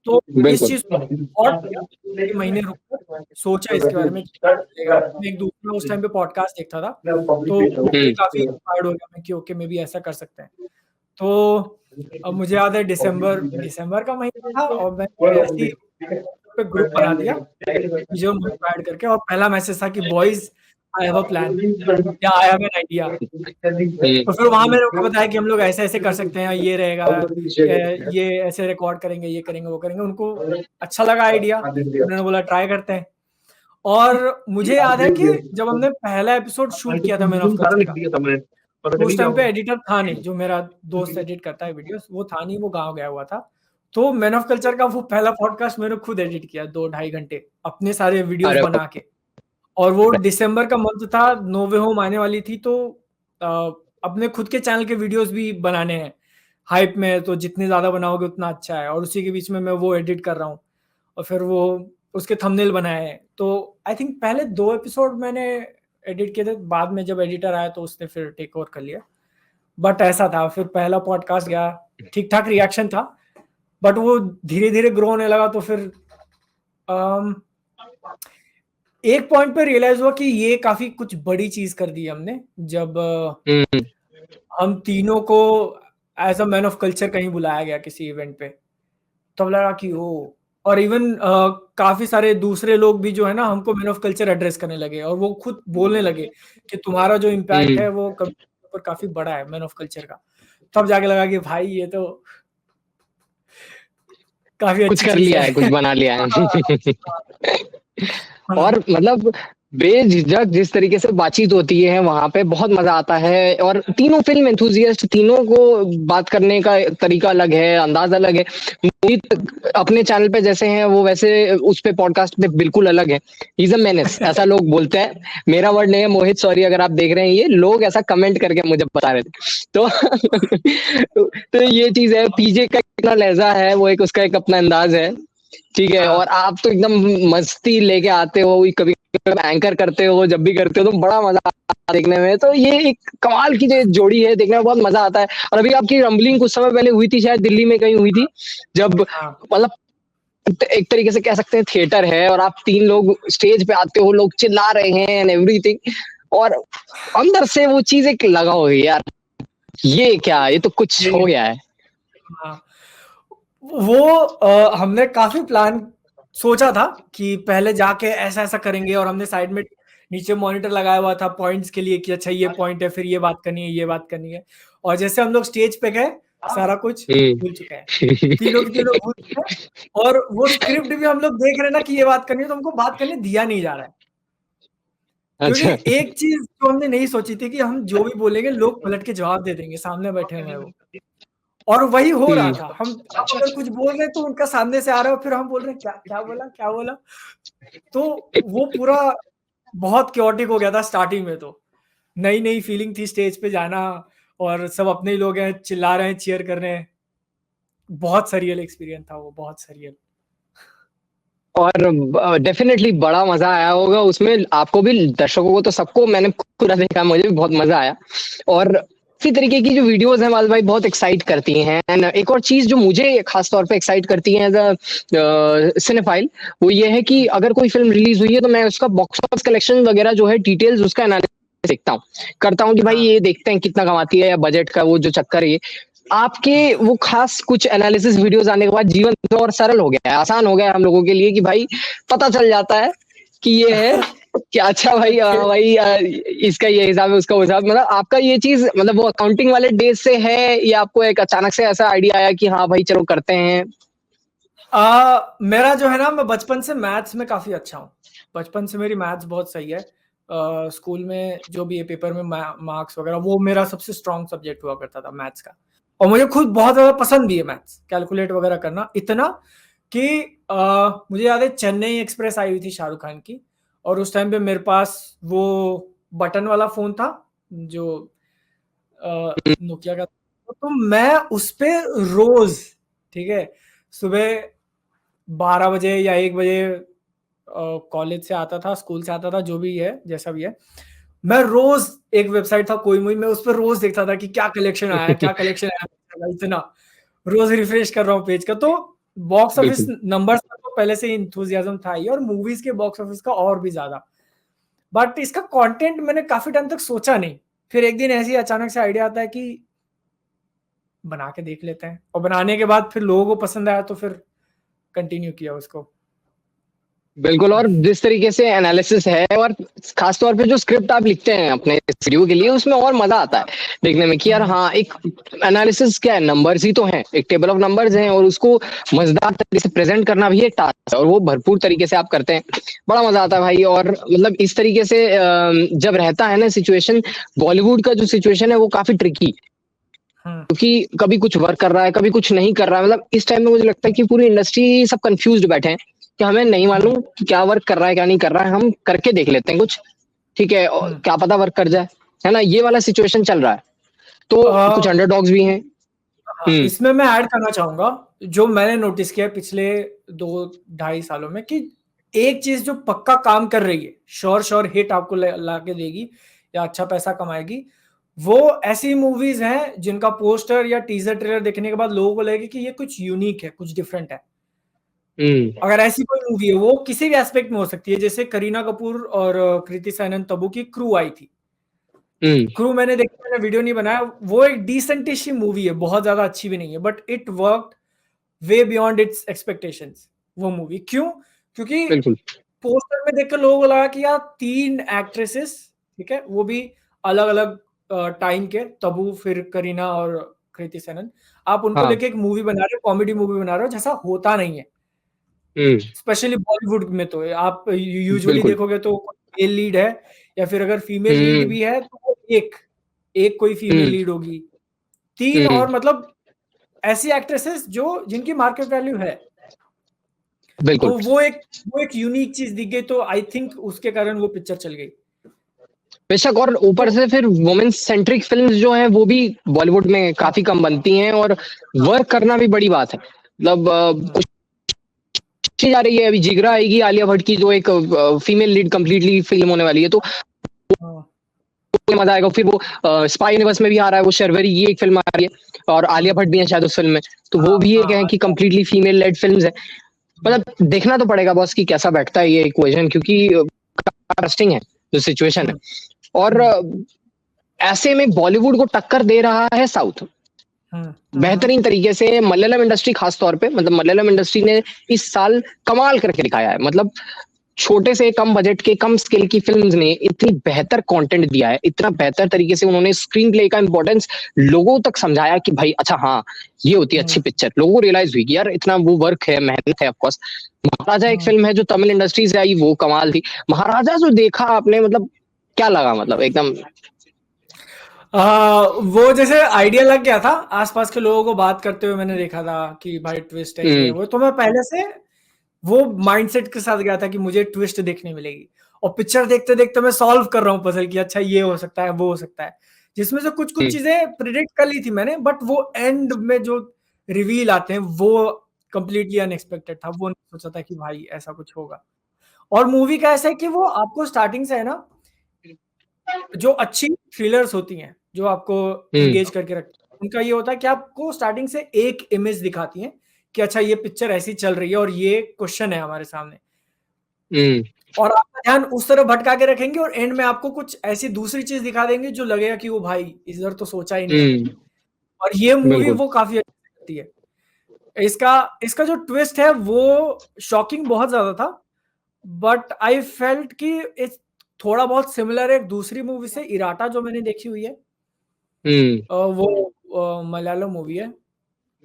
Speaker 2: तो इस
Speaker 1: बिल्कुल।
Speaker 2: चीज़ को और कई महीने रुककर सोचा इसके बारे में कि क्या चलेगा। मैं एक दूसरा उस टाइम पे पॉडकास्ट देखता था, तो उससे
Speaker 1: हुँ,
Speaker 2: काफ़ी इंस्पायर्ड हो गया मैं कि ओके, मे बी ऐसा कर सकते हैं। तो अब मुझे याद है दिसंबर का महीना था और मैंने ऐसे ही पे ग्रुप बना दिया, जो मुझको ऐड करके, और पहला मैसेज था कि boys, I have a plan या आई हैव एन आइडिया। तो फिर वहाँ मैंने उनको बताया कि हम लोग ऐसे-ऐसे कर सकते हैं, ये रहेगा, ये ऐसे रिकॉर्ड करेंगे, ये करेंगे, वो करेंगे। उनको अच्छा लगा आइडिया, उन्होंने बोला ट्राई करते हैं। और मुझे याद है कि जब हमने पहला एपिसोड शूट किया था मैन ऑफ कल्चर का, तो उस टाइम पे एडिटर था नहीं, जो मेरा दोस्त एडिट करता है वीडियोस, वो था नहीं, वो गाँव गया हुआ था। तो मैन ऑफ कल्चर का वो पहला पॉडकास्ट मैंने खुद एडिट किया 2 ढाई घंटे, अपने सारे वीडियोस
Speaker 1: अरे
Speaker 2: बना के। और वो दिसंबर का मंथ था, नो वे होम आने वाली थी, तो अ, अपने खुद के चैनल के वीडियोस भी बनाने हैं। हाइप में है, तो जितने ज़्यादा बनाओगे उतना अच्छा है, और उसी के बीच में मैं वो एडिट कर रहा हूँ और फिर वो उसके थंबनेल बनाए हैं। तो आई थिंक पहले 2 एपिसोड मैंने एडिट किए थे, बाद में जब एडिटर आया तो उसने फिर टेक ओवर कर लिया। बट ऐसा था, फिर पहला पॉडकास्ट गया, ठीक-ठाक रिएक्शन था, बट वो धीरे-धीरे ग्रो होने लगा, तो फिर अम, एक पॉइंट पे रियलाइज़ हुआ कि ये काफ़ी कुछ बड़ी चीज़ कर दी हमने, जब
Speaker 1: हुँ,
Speaker 2: हम तीनों को as a man of culture कहीं बुलाया गया किसी इवेंट पे, तब लगा कि ओह! और इवन काफ़ी सारे दूसरे लोग भी जो है ना, हमको मैन ऑफ कल्चर एड्रेस करने लगे और वो खुद बोलने लगे कि तुम्हारा जो इम्पैक्ट
Speaker 1: हुँ,
Speaker 2: है वो कम्युनिटी पर काफ़ी बड़ा है मैन ऑफ कल्चर का। तब जाके लगा कि भाई ये तो काफ़ी
Speaker 1: कुछ
Speaker 2: अच्छी
Speaker 1: कर
Speaker 2: चीज़
Speaker 1: लिया
Speaker 2: है।
Speaker 1: है, कुछ बना लिया है।
Speaker 2: हाँ, हाँ, हाँ,
Speaker 1: और मतलब बेझिझक जिस तरीके से बातचीत होती है वहाँ पे बहुत मज़ा आता है, और तीनों फ़िल्म एंथुसियास्ट, तीनों को बात करने का तरीका अलग है, अंदाज़ अलग है। मोहित अपने चैनल पे जैसे हैं वो वैसे उस पे पॉडकास्ट पे बिल्कुल अलग है। ही इज़ अ मेनेस ऐसा लोग बोलते हैं। मेरा वर्ड नहीं है मोहित, सॉरी अगर आप देख रहे हैं ये, लोग ऐसा कमेंट करके मुझे बता रहे थे। तो तो ये चीज़ है, पीजे का इतना लहज़ा है, वो एक उसका एक अपना अंदाज़ है। ठीक है,
Speaker 2: हाँ,
Speaker 1: और आप तो एकदम मस्ती लेके आते हो, कभी एंकर करते हो, जब भी करते हो तो बड़ा मजा देखने में। तो ये एक कमाल की जो जोड़ी है, देखने में बहुत मजा आता है। और अभी आपकी रंबलिंग कुछ समय पहले हुई थी, शायद दिल्ली में कहीं हुई थी, जब
Speaker 2: हाँ
Speaker 1: मतलब एक तरीके से कह सकते हैं थिएटर है और आप 3 लोग स्टेज पे आते हो, लोग चिल्ला रहे हैं एंड एवरीथिंग, और अंदर से वो चीज एक लगा हो यार, ये क्या, ये तो कुछ
Speaker 2: ये
Speaker 1: हो गया है।
Speaker 2: हाँ वो हमने काफी प्लान सोचा था कि पहले जाके ऐसा ऐसा करेंगे, और हमने साइड में नीचे मॉनिटर लगाया हुआ था पॉइंट्स के लिए कि अच्छा ये पॉइंट है, फिर ये बात करनी है, ये बात करनी है। और जैसे हम लोग स्टेज पे गए, सारा कुछ भूल चुके हैं, तीनों के तीनों भूल चुके हैं। और वो स्क्रिप्ट भी हम लोग देख रहे हैं ना कि ये बात करनी है, तो हमको बात करने दिया नहीं जा रहा है, क्योंकि
Speaker 1: अच्छा।
Speaker 2: एक चीज जो हमने नहीं सोची थी कि हम जो भी बोलेंगे लोग पलट के जवाब दे देंगे, सामने बैठे हुए हैं वो, और वही हो रहा था। हम अगर कुछ बोल रहे हैं तो उनका सामने से आ रहा है, फिर हम बोल रहे हैं क्या क्या बोला क्या बोला। तो वो पूरा बहुत क्योटिक हो गया था स्टार्टिंग में। तो नई नई फीलिंग थी स्टेज पे जाना, और सब अपने ही लोग हैं, चिल्ला रहे हैं, चीयर कर रहे हैं। बहुत सरियल एक्सपीरियंस था वो, बहुत सरियल।
Speaker 1: और डेफिनेटली बड़ा मजा आया होगा उसमें, आपको भी, दर्शकों को, तो सबको, मैंने पूरा देखा, मुझे भी बहुत मजा आया। और इसी तरीके की जो वीडियोस हैं माल भाई, बहुत एक्साइट करती हैं। एंड एक और चीज जो मुझे खास तौर पे एक्साइट करती है एज अ सिनेफाइल, वो ये है कि अगर कोई फिल्म रिलीज हुई है तो मैं उसका बॉक्स ऑफिस कलेक्शन वगैरह जो है, डिटेल्स उसका एनालिसिस देखता हूँ, करता हूँ कि भाई
Speaker 2: हाँ
Speaker 1: ये देखते हैं कितना कमाती है, या बजट का वो जो चक्कर है ये। आपके वो खास कुछ एनालिसिस वीडियोस आने के बाद जीवन तो और सरल हो गया है, आसान हो गया है हम लोगों के लिए, कि भाई पता चल जाता है कि ये है कि अच्छा भाई, भाई इसका ये हिसाब है, उसका वो हिसाब। मतलब आपका ये चीज, मतलब वो अकाउंटिंग वाले डेज से है, या आपको एक अचानक से ऐसा आइडिया आया कि हाँ भाई चलो करते हैं?
Speaker 2: मेरा जो है ना, मैं बचपन से मैथ्स में काफी अच्छा हूँ। बचपन से मेरी मैथ्स बहुत सही है। स्कूल में जो भी है पेपर में मार्क्स वगैरह, वो मेरा सबसे स्ट्रॉन्ग सब्जेक्ट हुआ करता था मैथ्स का। और मुझे खुद बहुत ज्यादा पसंद भी है मैथ्स, कैलकुलेट वगैरह करना, इतना कि मुझे याद है चेन्नई एक्सप्रेस आई हुई थी शाहरुख खान की, और उस टाइम पे मेरे पास वो बटन वाला फोन था जो नोकिया का। तो मैं उस पे रोज, ठीक है, सुबह 12 बजे या 1 बजे कॉलेज से आता था, स्कूल से आता था, जो भी है जैसा भी है, मैं रोज, एक वेबसाइट था कोई मुई, मैं उस पर रोज देखता था कि क्या कलेक्शन आया, क्या कलेक्शन आया, इतना रोज रिफ्रेश कर रहा हूँ पेज का। तो बॉक्स ऑफिस
Speaker 1: बिल्कुल।
Speaker 2: नंबर्स का तो पहले से ही इंथुजियाज्म था ही, और मूवीज के बॉक्स ऑफिस का और भी ज्यादा। बट इसका कंटेंट मैंने काफी टाइम तक सोचा नहीं, फिर एक दिन ऐसे ही अचानक से आइडिया आता है कि बना के देख लेते हैं, और बनाने के बाद फिर लोगों को पसंद आया, तो फिर कंटिन्यू किया उसको।
Speaker 1: बिल्कुल, और जिस तरीके से एनालिसिस है, और खास तौर पे जो स्क्रिप्ट आप लिखते हैं अपने वीडियो के लिए, उसमें और मजा आता है देखने में कि यार हाँ, एक एनालिसिस क्या है, नंबर्स ही तो हैं, एक टेबल ऑफ नंबर्स हैं, और उसको मजेदार तरीके से प्रेजेंट करना भी एक टास्क है, और वो भरपूर तरीके से आप करते हैं, बड़ा मजा आता है भाई। और मतलब इस तरीके से जब रहता है ना सिचुएशन, बॉलीवुड का जो सिचुएशन है वो काफी ट्रिकी, क्योंकि कभी कुछ वर्क कर रहा है, कभी कुछ नहीं कर रहा है। मतलब इस टाइम में मुझे लगता है कि पूरी इंडस्ट्री सब कंफ्यूज्ड बैठे हैं कि हमें नहीं मालूम कि क्या वर्क कर रहा है, क्या नहीं कर रहा है, हम करके देख लेते हैं कुछ, ठीक है, और क्या पता वर्क कर जाए, है ना, ये वाला सिचुएशन चल रहा है। तो कुछ अंडरडॉग्स भी हैं।
Speaker 2: इसमें मैं ऐड करना चाहूंगा, जो मैंने नोटिस किया है पिछले 2-2.5 सालों में, कि एक चीज जो पक्का काम कर रही है, श्योर श्योर हिट आपको ला के देगी या अच्छा पैसा कमाएगी, वो ऐसी मूवीज हैं जिनका पोस्टर या टीजर ट्रेलर देखने के बाद लोगों को लगेगा कि ये कुछ यूनिक है, कुछ डिफरेंट है। अगर ऐसी कोई मूवी है, वो किसी भी एस्पेक्ट में हो सकती है, जैसे करीना कपूर और कृति सैनन तब्बू की क्रू आई थी। क्रू मैंने देखा, मैंने वीडियो नहीं बनाया, वो एक डिसेंटिश मूवी है, बहुत ज्यादा अच्छी भी नहीं है, but it worked way beyond it's expectations. वो मूवी क्यों? क्योंकि
Speaker 1: बिल्कुल।
Speaker 2: पोस्टर में देखकर लोगों को लगा कि यार 3 एक्ट्रेसेस, ठीक है, वो भी अलग अलग टाइम के, तब्बू, फिर करीना और कृति सेनन, आप उनको
Speaker 1: हाँ।
Speaker 2: लेके एक मूवी बना रहे हो, कॉमेडी मूवी बना रहे हो, जैसा होता नहीं है स्पेशली बॉलीवुड में। तो आप यूजुअली
Speaker 1: बिल्कुल।
Speaker 2: देखोगे तो मेल लीड है, या फिर अगर फीमेल लीड भी है तो वो एक एक कोई फीमेल लीड होगी, 3, और मतलब ऐसी एक्ट्रेसेस जो जिनकी मार्केट वैल्यू है।
Speaker 1: बिल्कुल।
Speaker 2: तो वो एक यूनिक चीज दिख गई, तो आई थिंक उसके कारण वो पिक्चर चल गई।
Speaker 1: बेशक, और ऊपर
Speaker 2: तो
Speaker 1: से फिर वुमेन्स सेंट्रिक फिल्म्स जो हैं वो भी बॉलीवुड में काफी कम बनती हैं, और वर्क करना भी बड़ी बात है। मतलब जा रही है, अभी जिगरा आएगी आलिया भट्ट की, जो एक फीमेल लीड कंप्लीटली फिल्म होने वाली है, तो तो मजा आएगा। फिर वो स्पाई यूनिवर्स में भी आ रहा है वो शर्वरी, ये एक फिल्म आ रही है और आलिया भट्ट भी है शायद उस फिल्म में, तो वो भी एक है कि कंप्लीटली फीमेल लेड फिल्म्स है। मतलब देखना तो पड़ेगा बॉस कि कैसा बैठता है ये इक्वेशन, क्योंकि इंटरेस्टिंग है जो सिचुएशन है। और ऐसे में बॉलीवुड को टक्कर दे रहा है साउथ बेहतरीन तरीके से। मलयालम इंडस्ट्री खास तौर पे, मतलब मलयालम इंडस्ट्री ने इस साल कमाल करके दिखाया है। मतलब छोटे से कम बजट के कम स्केल की फिल्म्स ने इतनी बेहतर कंटेंट दिया है, इतना बेहतर तरीके से उन्होंने स्क्रीन प्ले का इंपॉर्टेंस लोगों तक समझाया कि भाई अच्छा हाँ ये होती है अच्छी पिक्चर। लोगों को रियलाइज हुई कि यार इतना वो वर्क है, मेहनत है। ऑफकोर्स महाराजा एक फिल्म है जो तमिल इंडस्ट्री से आई, वो कमाल थी। महाराजा जो देखा आपने, मतलब क्या लगा? मतलब एकदम
Speaker 2: वो जैसे आइडिया लग गया था, आसपास के लोगों को बात करते हुए मैंने देखा था कि भाई ट्विस्ट है ये वो, तो मैं पहले से वो माइंडसेट के साथ गया था कि मुझे ट्विस्ट देखने मिलेगी। और पिक्चर देखते देखते मैं सॉल्व कर रहा हूँ पजल कि अच्छा ये हो सकता है वो हो सकता है, जिसमें से कुछ कुछ चीजें प्रिडिक्ट कर ली थी मैंने, बट वो एंड में जो रिवील आते हैं वो कंप्लीटली अनएक्सपेक्टेड था। वो नहीं सोचा था कि भाई ऐसा कुछ होगा। और मूवी का ऐसा है कि वो आपको स्टार्टिंग से है ना, जो अच्छी थ्रिलर्स होती हैं जो आपको एंगेज करके रखती है, उनका ये होता है कि आपको स्टार्टिंग से एक इमेज दिखाती है कि अच्छा ये पिक्चर ऐसी चल रही है और ये क्वेश्चन है हमारे सामने, और आपका ध्यान उस तरफ भटका के रखेंगे और एंड में आपको कुछ ऐसी दूसरी चीज दिखा देंगे जो लगेगा कि वो भाई इधर तो सोचा ही नहीं। और ये मूवी वो काफी अच्छी लगती है। इसका जो ट्विस्ट है वो शॉकिंग बहुत ज्यादा था, बट आई फेल्ट कि इट्स थोड़ा बहुत सिमिलर है एक दूसरी मूवी से, इराटा जो मैंने देखी हुई है। वो मलयालम मूवी है,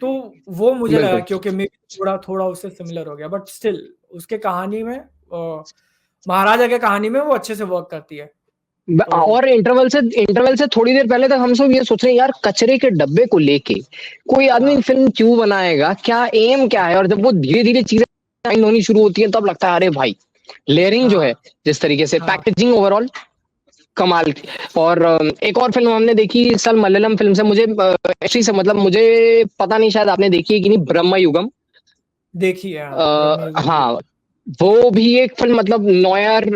Speaker 2: तो वो मुझे लगा क्योंकि मैं थोड़ा उससे सिमिलर हो गया, बट स्टिल उसके कहानी में महाराजा के कहानी में वो अच्छे से वर्क करती है।
Speaker 1: और इंटरवल से थोड़ी देर पहले तक हम सब ये सोच रहे हैं यार कचरे के डब्बे को लेके कोई आदमी फिल्म क्यों बनाएगा, क्या एम क्या है। और जब वो धीरे धीरे चीजें होनी शुरू होती है तब लगता है अरे भाई लेयरिंग जो है जिस तरीके से पैकेजिंग ओवरऑल कमाल। और एक और फिल्म हमने देखी इस साल मलयालम फिल्म से, मुझे एक्चुअली से मतलब मुझे पता नहीं शायद आपने देखी है कि नहीं, ब्रह्म युगम
Speaker 2: देखी है।
Speaker 1: हाँ वो भी एक फिल्म, मतलब नोयर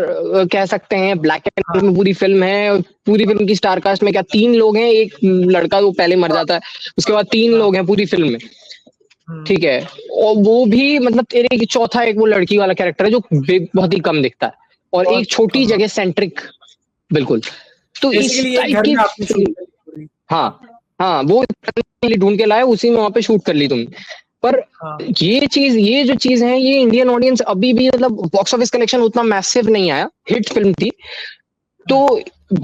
Speaker 1: कह सकते हैं, ब्लैक एंड व्हाइट में पूरी फिल्म है। पूरी फिल्म की स्टार कास्ट में क्या 3 लोग हैं, एक लड़का वो पहले मर जाता है, उसके बाद 3 लोग हैं पूरी फिल्म में, ठीक है। और वो भी मतलब तेरे चौथा एक वो लड़की वाला कैरेक्टर है जो बहुत ही कम दिखता है और एक छोटी जगह सेंट्रिक, बिल्कुल। तो इस टाइप की हाँ वो ढूंढ के लाए, उसी में वहां पे शूट कर ली तुमने। पर ये जो चीज है, ये इंडियन ऑडियंस अभी भी, मतलब बॉक्स ऑफिस कलेक्शन उतना मैसिव नहीं आया, हिट फिल्म थी। तो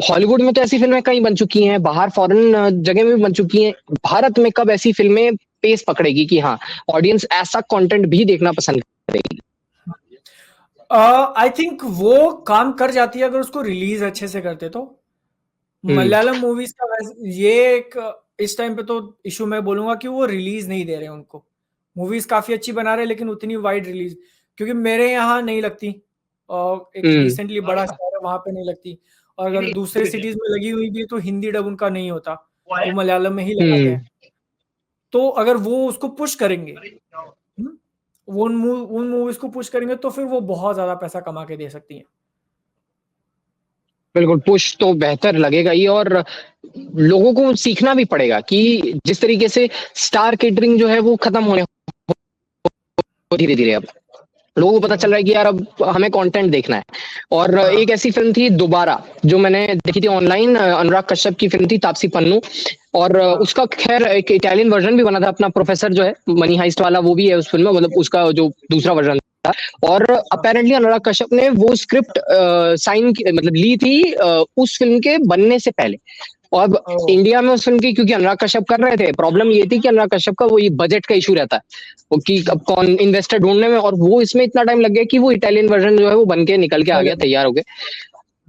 Speaker 1: हॉलीवुड में तो ऐसी फिल्में कई बन चुकी हैं, बाहर फॉरेन जगह में भी बन चुकी हैं। भारत में कब ऐसी फिल्में पेस पकड़ेगी कि हाँ ऑडियंस ऐसा कंटेंट भी देखना पसंद करेगी?
Speaker 2: आई थिंक वो काम कर जाती है अगर उसको रिलीज अच्छे से करते तो। मलयालम मूवीज का ये एक इस टाइम पे तो इशू मैं बोलूंगा कि वो रिलीज नहीं दे रहे हैं उनको। मूवीज काफी अच्छी बना रहे हैं लेकिन उतनी वाइड रिलीज, क्योंकि मेरे यहाँ नहीं लगती, और एक रिसेंटली बड़ा शहर है वहां पे नहीं लगती, और अगर दूसरे सिटीज में लगी हुई भी तो हिंदी डब उनका नहीं होता, वो मलयालम में ही लगाते हैं। तो अगर वो उसको पुश करेंगे, वो उन मूवीज को पुश करेंगे तो फिर वो बहुत ज्यादा पैसा कमा के दे सकती हैं।
Speaker 1: बिल्कुल पुश तो बेहतर लगेगा ही, और लोगों को सीखना भी पड़ेगा कि जिस तरीके से स्टार केटरिंग जो है वो खत्म होने धीरे धीरे अब लोगों को पता चल रहा है कि यार अब हमें कंटेंट देखना है। और एक ऐसी फिल्म थी दोबारा जो मैंने देखी थी ऑनलाइन, अनुराग कश्यप की फिल्म थी, तापसी पन्नू, और उसका खैर एक इटालियन वर्जन भी बना था, अपना प्रोफेसर जो है मनी हाइस्ट वाला वो भी है उस फिल्म में, मतलब उसका जो दूसरा वर्जन था। और अपेरेंटली अनुराग कश्यप ने वो स्क्रिप्ट साइन मतलब ली थी उस फिल्म के बनने से पहले। और अब इंडिया में उस फिल्म की क्योंकि अनुराग कश्यप कर रहे थे, प्रॉब्लम ये थी कि अनुराग कश्यप का वो ये बजट का इशू रहता है वो कि अब कौन इन्वेस्टर ढूंढने में, और वो इसमें इतना टाइम लग गया कि वो इटालियन वर्जन जो है वो बन के निकल के आ गया, तैयार हो गए।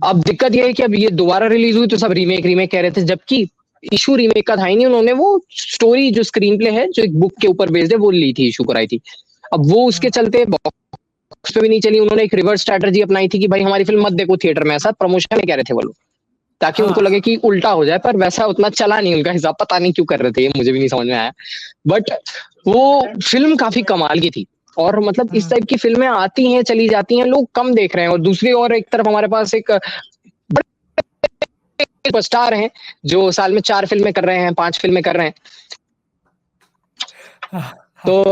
Speaker 1: अब दिक्कत ये है कि अब ये दोबारा रिलीज हुई तो सब रीमेक कह रहे थे, जबकि इशू रीमेक का था ही नहीं। उन्होंने वो स्टोरी जो स्क्रीन प्ले है जो एक बुक के ऊपर बेस्ड है वो ली थी, इशू कराई थी। अब वो उसके चलते बॉक्स पे भी नहीं चली। उन्होंने एक रिवर्स स्ट्रेटजी अपनाई थी कि भाई हमारी फिल्म मत देखो थिएटर में, ऐसा प्रमोशन नहीं कह रहे थे वो लोग, ताकि उनको लगे कि उल्टा हो जाए। पर वैसा उतना चला नहीं उनका हिसाब, पता नहीं क्यों कर रहे थे, ये मुझे भी नहीं समझ में आया। बट वो फिल्म काफी कमाल की थी। और मतलब इस टाइप की फिल्में आती हैं चली जाती हैं, लोग कम देख रहे हैं। और दूसरी और एक तरफ हमारे पास एक सुपरस्टार हैं जो साल में 4 फिल्में कर रहे हैं, 5 फिल्में कर रहे हैं। तो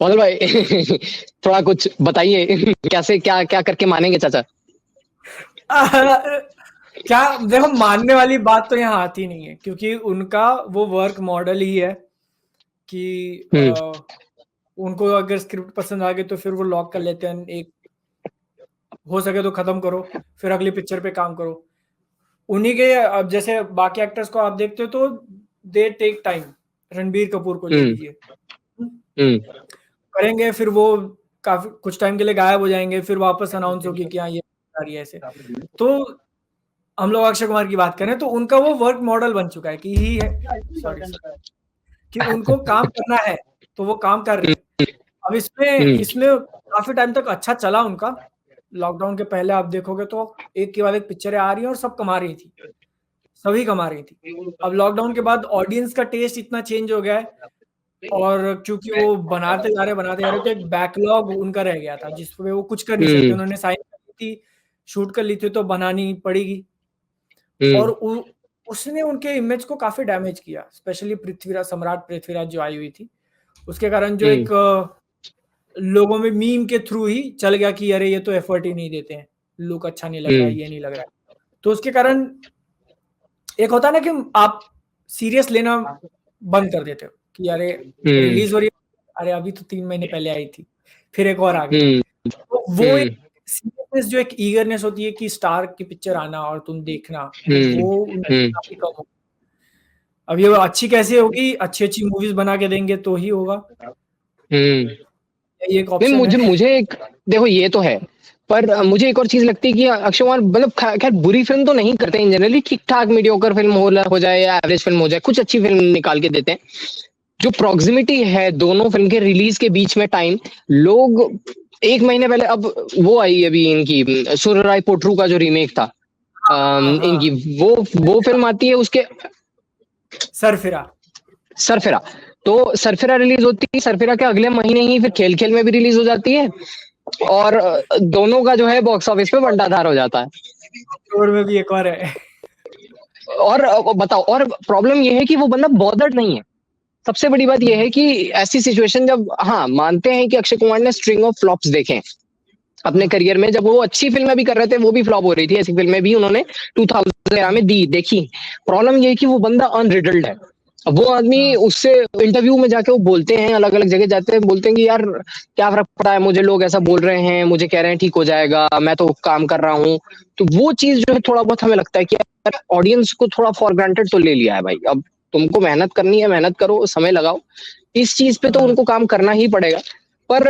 Speaker 1: बादल भाई थोड़ा कुछ बताइए कैसे क्या क्या करके मानेंगे चाचा?
Speaker 2: क्या देखो, मानने वाली बात तो यहाँ आती नहीं है, क्योंकि उनका वो वर्क मॉडल ही है कि उनको अगर स्क्रिप्ट पसंद आ गई तो फिर वो लॉक कर लेते हैं, एक हो सके तो खत्म करो, फिर अगली पिक्चर पे काम करो। उन्हीं के, अब जैसे बाकी एक्टर्स को आप देखते हो तो they take time. Ranbir Kapoor को ले लीजिए, करेंगे, फिर वो काफी कुछ टाइम के लिए गायब हो जाएंगे, फिर वापस अनाउंस होगी कि हाँ ये आ रही है ऐसे। तो हम लोग अक्षय कुमार की बात करें तो उनका वो वर्क मॉडल बन चुका है कि ही है, सॉरी, कि उनको काम करना है तो वो काम कर रहे हैं। अब इसमें काफी टाइम तक अच्छा चला उनका। लॉकडाउन के पहले आप देखोगे तो एक के बाद एक पिक्चरें आ रही हैं और सब कमा रही थी, सभी कमा रही थी। अब लॉकडाउन के बाद ऑडियंस का टेस्ट इतना चेंज हो गया है, और क्योंकि वो बनाते जा रहे तो एक बैकलॉग उनका रह गया था जिसपे वो कुछ कर नहीं सकते। उन्होंने साइन कर ली थी, शूट कर ली थी, तो बनानी पड़ेगी। और उसने उनके इमेज को काफी डैमेज किया, स्पेशली सम्राट पृथ्वीराज जो आई हुई थी, उसके कारण जो एक लोगों में मीम के थ्रू ही चल गया कि अरे ये तो एफर्ट ही नहीं देते हैं, लुक अच्छा नहीं लग रहा है, ये नहीं लग रहा है। तो उसके कारण एक होता है ना कि आप सीरियस लेना बंद कर देते हो कि अरे रिलीज हो रही है, अरे अभी तो 3 महीने पहले आई थी, फिर एक और आ गई। तो वो एक सीरियसनेस, जो एक ईगरनेस होती है कि स्टार की पिक्चर आना और तुम देखना, वो काफी कम हो। अब ये अच्छी कैसे होगी? अच्छी मूवीज बना के देंगे तो ही होगा। ये एक ऑप्शन है।
Speaker 1: मुझे एक देखो, ये तो है, पर मुझे एक और चीज लगती है कि अक्षय कुमार मतलब खैर बुरी फिल्म तो नहीं करते हैं जनरली, ठीक ठाक मीडियोकर फिल्म हो जाए या एवरेज फिल्म हो जाए, कुछ अच्छी फिल्म निकाल के देते हैं। जो प्रॉक्सिमिटी है दोनों फिल्म के रिलीज के बीच में टाइम, लोग 1 महीने पहले, अब वो आई अभी इनकी सूर्यराय पोट्रू का जो रीमेक था, इनकी वो फिल्म आती है, उसके सरफिरा। तो सरफिरा रिलीज होती है, सरफिरा के अगले महीने ही फिर खेल खेल में भी रिलीज हो जाती है, और दोनों का जो है बॉक्स ऑफिस पे बंटाधार हो जाता है।
Speaker 2: और में भी एक और है।
Speaker 1: और बताओ, और प्रॉब्लम ये है कि वो बंदा बॉदर्ड नहीं है। सबसे बड़ी बात ये है कि ऐसी सिचुएशन जब, हाँ मानते हैं कि अक्षय कुमार ने स्ट्रिंग ऑफ फ्लॉप्स देखे हैं अपने करियर में, जब वो अच्छी फिल्में भी कर रहे थे वो भी फ्लॉप हो रही थी, ऐसी फिल्में भी उन्होंने 2000 में देखी। प्रॉब्लम ये है कि वो बंदा अनरिडल्ड है। वो आदमी, उससे इंटरव्यू में जाके वो बोलते हैं, अलग अलग जगह जाते हैं, बोलते हैं कि यार क्या फर्क पड़ा है, मुझे लोग ऐसा बोल रहे हैं, मुझे कह रहे हैं ठीक हो जाएगा, मैं तो काम कर रहा हूँ। तो वो चीज जो है थोड़ा बहुत हमें लगता है कि ऑडियंस को थोड़ा फॉर ग्रांटेड तो ले लिया है भाई। अब तुमको मेहनत करनी है, मेहनत करो, समय लगाओ, इस चीज पे तो उनको काम करना ही पड़ेगा। पर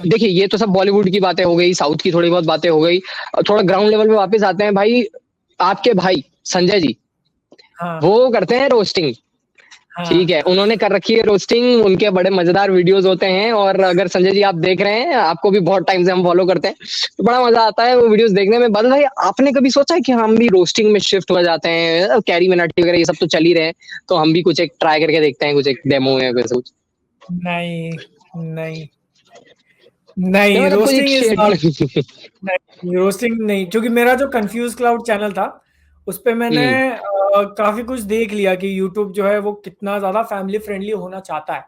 Speaker 1: देखिए, ये तो सब बॉलीवुड की बातें हो गई, साउथ की थोड़ी बहुत बातें हो गई, थोड़ा ग्राउंड लेवल पे वापस आते हैं भाई। आपके भाई संजय जी, वो करते हैं रोस्टिंग, ठीक है, उन्होंने कर रखी है रोस्टिंग, उनके बड़े मजेदार वीडियोस होते हैं। और अगर संजय जी आप देख रहे हैं, आपको भी बहुत टाइम से हम फॉलो करते हैं, तो बड़ा मजा आता है वो वीडियोस देखने में। बादल भाई, आपने कभी सोचा है कि हम भी रोस्टिंग में शिफ्ट हो जाते हैं? कैरी मिनाटी वगैरह ये सब तो चल ही रहे हैं, तो हम भी कुछ एक ट्राई करके देखते हैं, कुछ एक डेमो या कुछ?
Speaker 2: नहीं रोस्टिंग इज नॉट, रोस्टिंग नहीं, क्योंकि मेरा जो कंफ्यूज क्लाउड चैनल था उस पे मैंने काफी कुछ देख लिया कि यूट्यूब जो है वो कितना ज्यादा फैमिली फ्रेंडली होना चाहता है,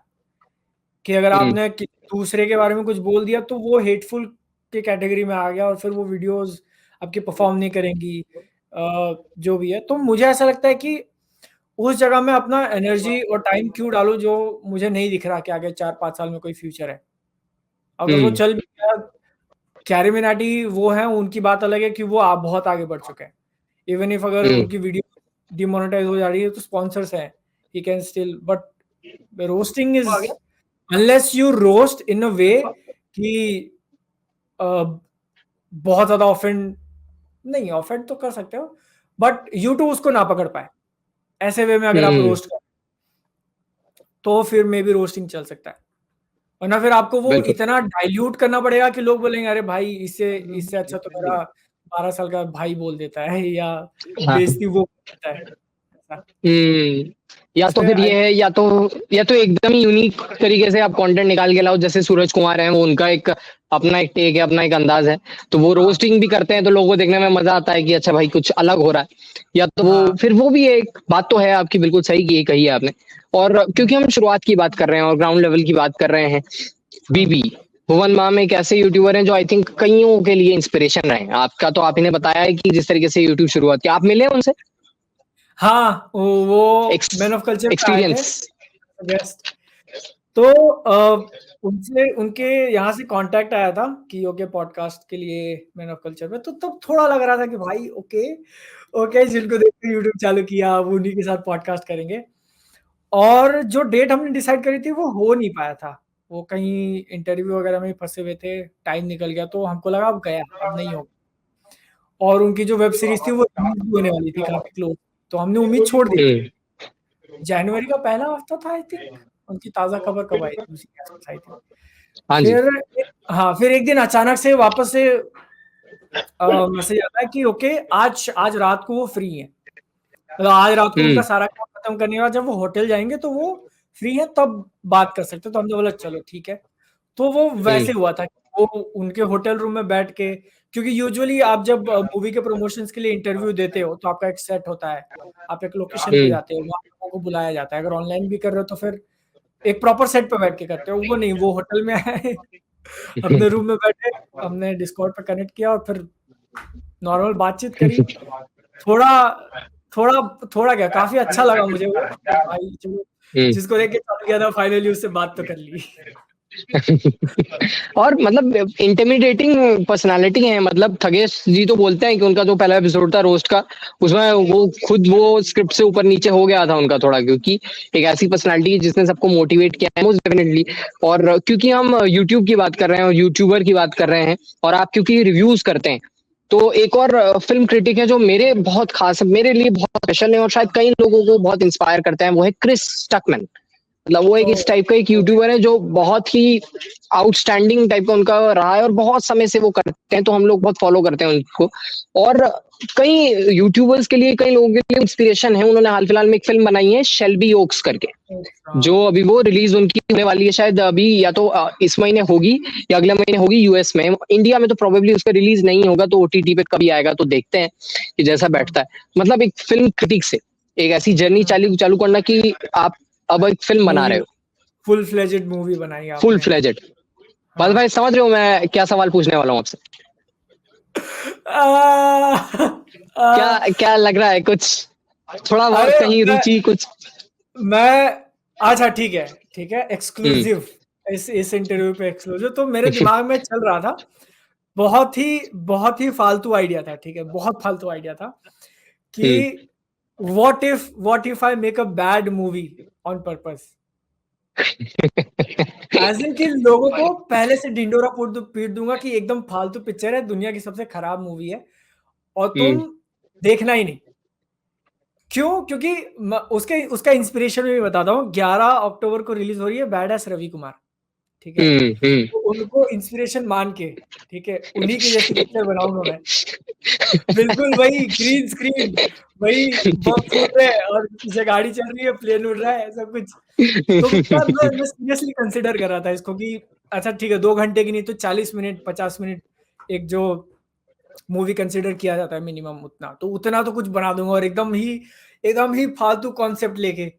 Speaker 2: कि अगर आपने दूसरे के बारे में कुछ बोल दिया तो वो हेटफुल के कैटेगरी में आ गया और फिर वो वीडियोस आपकी परफॉर्म नहीं करेंगी, जो भी है। तो मुझे ऐसा लगता है कि उस जगह में अपना एनर्जी और टाइम क्यों डालूं जो मुझे नहीं दिख रहा कि आगे 4-5 साल में कोई फ्यूचर है। अगर वो चल भी गया, कैरी मिनाटी वो है, उनकी बात अलग है कि वो आप बहुत आगे बढ़ चुके हैं। इवन इफ अगर उनकी वीडियो डिमोनेटाइज हो जा रही है तो स्पॉन्सर्स हैं, he can still, but roasting is, unless you roast in a way कि बहुत ज्यादा ऑफेंड तो कर सकते हो, बट यूट्यूब उसको ना पकड़ पाए ऐसे वे में। अगर आप रोस्ट कर तो फिर मे बी रोस्टिंग चल सकता है, वरना फिर आपको वो इतना डाइल्यूट करना पड़ेगा कि लोग बोलेंगे अरे भाई इससे अच्छा तो मेरा 12 साल का भाई बोल देता है या बेइज्जती वो करता है। ऐसा।
Speaker 1: या तो
Speaker 2: उसमें
Speaker 1: फिर ये है, या तो एकदम ही यूनिक तरीके से आप कंटेंट निकाल के लाओ, जैसे सूरज कुमार है, वो उनका एक अपना एक टेक है, अपना एक अंदाज है, तो वो रोस्टिंग भी करते हैं, तो लोगों को देखने में मजा आता है कि अच्छा भाई कुछ अलग हो रहा है। या तो वो
Speaker 2: हाँ
Speaker 1: फिर वो भी एक बात तो है आपकी, बिल्कुल सही कही है आपने। और क्योंकि हम शुरुआत की बात कर रहे हैं और ग्राउंड लेवल की बात कर रहे हैं, बीबी भुवन माम एक ऐसे यूट्यूबर हैं जो आई थिंक कईयों के लिए इंस्पिरेशन रहे हैं। आपका तो आप ही ने बताया है कि जिस तरीके से यूट्यूब शुरुआत की, आप मिले हैं उनसे?
Speaker 2: हाँ, वो मैन ऑफ कल्चर पे आए थे
Speaker 1: एक्सपीरियंस।
Speaker 2: गेस्ट। तो उनसे उनके यहाँ से कांटेक्ट आया था कि ओके पॉडकास्ट के लिए मैन ऑफ कल्चर में, तो तब थोड़ा लग रहा था कि भाई ओके ओके, जिनको देख के यूट्यूब चालू किया वो उन्हीं के साथ पॉडकास्ट करेंगे। और जो डेट हमने डिसाइड करी थी वो हो नहीं पाया था, वो कहीं इंटरव्यू वगैरह में फंसे हुए थे, टाइम निकल गया, तो हमको लगा अब गया, अब नहीं होगा। और उनकी जो वेब सीरीज थी वो रिलीज भी होने वाली थी काफी क्लोज, तो हमने उम्मीद छोड़ दी थी। जनवरी का पहला हफ्ता था आई थिंक, उनकी ताज़ा खबर कब आई थी, उसी के आसपास आई थी।
Speaker 1: हाँ जी।
Speaker 2: फिर हाँ, फिर एक दिन अचानक से वापस से मैसेज आता है कि ओके आज रात को वो फ्री है। मतलब आज रात को उनका सारा काम खत्म करने के बाद जब वो होटल जाएंगे तो वो फ्री है, तब बात कर सकते। तो हमने बोला चलो ठीक है। तो वो वैसे हुआ था कि वो उनके होटल रूम में बैठ के, क्योंकि यूजुअली आप जब मूवी के प्रमोशंस के लिए इंटरव्यू देते हो तो आपका एक सेट होता है, आप एक लोकेशन पे जाते हो, वहाँ लोगों को बुलाया जाता है। अगर ऑनलाइन भी कर रहे हो तो फिर एक प्रॉपर सेट पे बैठ के करते हो। वो नहीं, वो होटल में आए अपने रूम में बैठे, हमने डिस्कॉर्ड पे कनेक्ट किया और फिर नॉर्मल बातचीत करी। थोड़ा थोड़ा थोड़ा क्या, काफी अच्छा लगा मुझे वो, भाई जो जिसको लेके चल गया था फाइनली उससे बात तो कर ली।
Speaker 1: और मतलब इंटिमिडेटिंग पर्सनालिटी है। मतलब थगेश जी तो बोलते हैं कि उनका जो पहला एपिसोड था रोस्ट का, उसमें वो खुद वो स्क्रिप्ट से ऊपर नीचे हो गया था उनका थोड़ा, क्योंकि एक ऐसी पर्सनालिटी है जिसने सबको मोटिवेट किया है मोस्ट डेफिनेटली। और क्योंकि हम यूट्यूब की बात कर रहे हैं और यूट्यूबर की बात कर रहे हैं, और आप क्योंकि रिव्यूज करते हैं, तो एक और फिल्म क्रिटिक है जो मेरे बहुत खास, मेरे लिए बहुत स्पेशल है और शायद कई लोगों को बहुत इंस्पायर करते हैं, वो है क्रिस स्टकमैन। मतलब वो एक इस टाइप का एक यूट्यूबर है जो बहुत ही आउटस्टैंडिंग टाइप का उनका रहा है और बहुत समय से वो करते हैं, तो हम लोग बहुत फॉलो करते हैं उनको। और कई यूट्यूबर्स के लिए, कई लोगों के लिए इंस्पिरेशन है। उन्होंने हाल फिलहाल में एक फिल्म बनाई है शेल्बी ओक्स करके, जो अभी वो रिलीज उनकी होने वाली है शायद अभी, या तो इस महीने होगी या अगले महीने होगी यूएस में। इंडिया में तो प्रोबेबली उसका रिलीज नहीं होगा, तो ओटीटी पे कभी आएगा तो देखते हैं कि जैसा बैठता है। मतलब एक फिल्म क्रिटिक से एक ऐसी जर्नी चालू करना कि आप अब एक फिल्म बना रहे हो,
Speaker 2: फुल फ्लेजेड मूवी बनाई
Speaker 1: फुल
Speaker 2: आपने।
Speaker 1: फ्लेजेड। बस भाई समझ रहे हो मैं क्या सवाल पूछने वाला हूँ आपसे? क्या क्या लग रहा है, कुछ थोड़ा बहुत
Speaker 2: अरे
Speaker 1: कहीं रुचि कुछ?
Speaker 2: मैं अच्छा ठीक है एक्सक्लूसिव, इस इंटरव्यू पे एक्सक्लूसिव तो मेरे दिमाग में चल रहा था। बहुत ही फालतू आइडिया था, ठीक है, बहुत फालतू आइडिया था कि what if I make a bad movie on purpose. As in कि लोगों को पहले से ढिंडोरा पीट दूंगा कि एकदम फालतू पिक्चर है, दुनिया की सबसे खराब मूवी है और तुम देखना ही नहीं। क्यों? क्योंकि उसके उसका इंस्पिरेशन भी बताता हूँ। 11 अक्टूबर को रिलीज हो रही है बैड एस रवि कुमार, ठीक है, तो उनको इंस्पिरेशन मान के, ठीक है, उन्हीं की जैसी पिक्चर बनाऊंगा मैं। बिल्कुल वही ग्रीन स्क्रीन, वही बम फूट रहे हैं और पीछे गाड़ी चल रही है, प्लेन उड़ रहा है, सब कुछ। तो मैं सीरियसली कंसिडर कर रहा था इसको कि अच्छा ठीक है, 2 घंटे की नहीं तो 40 मिनट 50 मिनट एक जो मूवी कंसिडर किया जाता है मिनिमम, उतना तो कुछ बना दूंगा। और एकदम ही फालतू कॉन्सेप्ट लेके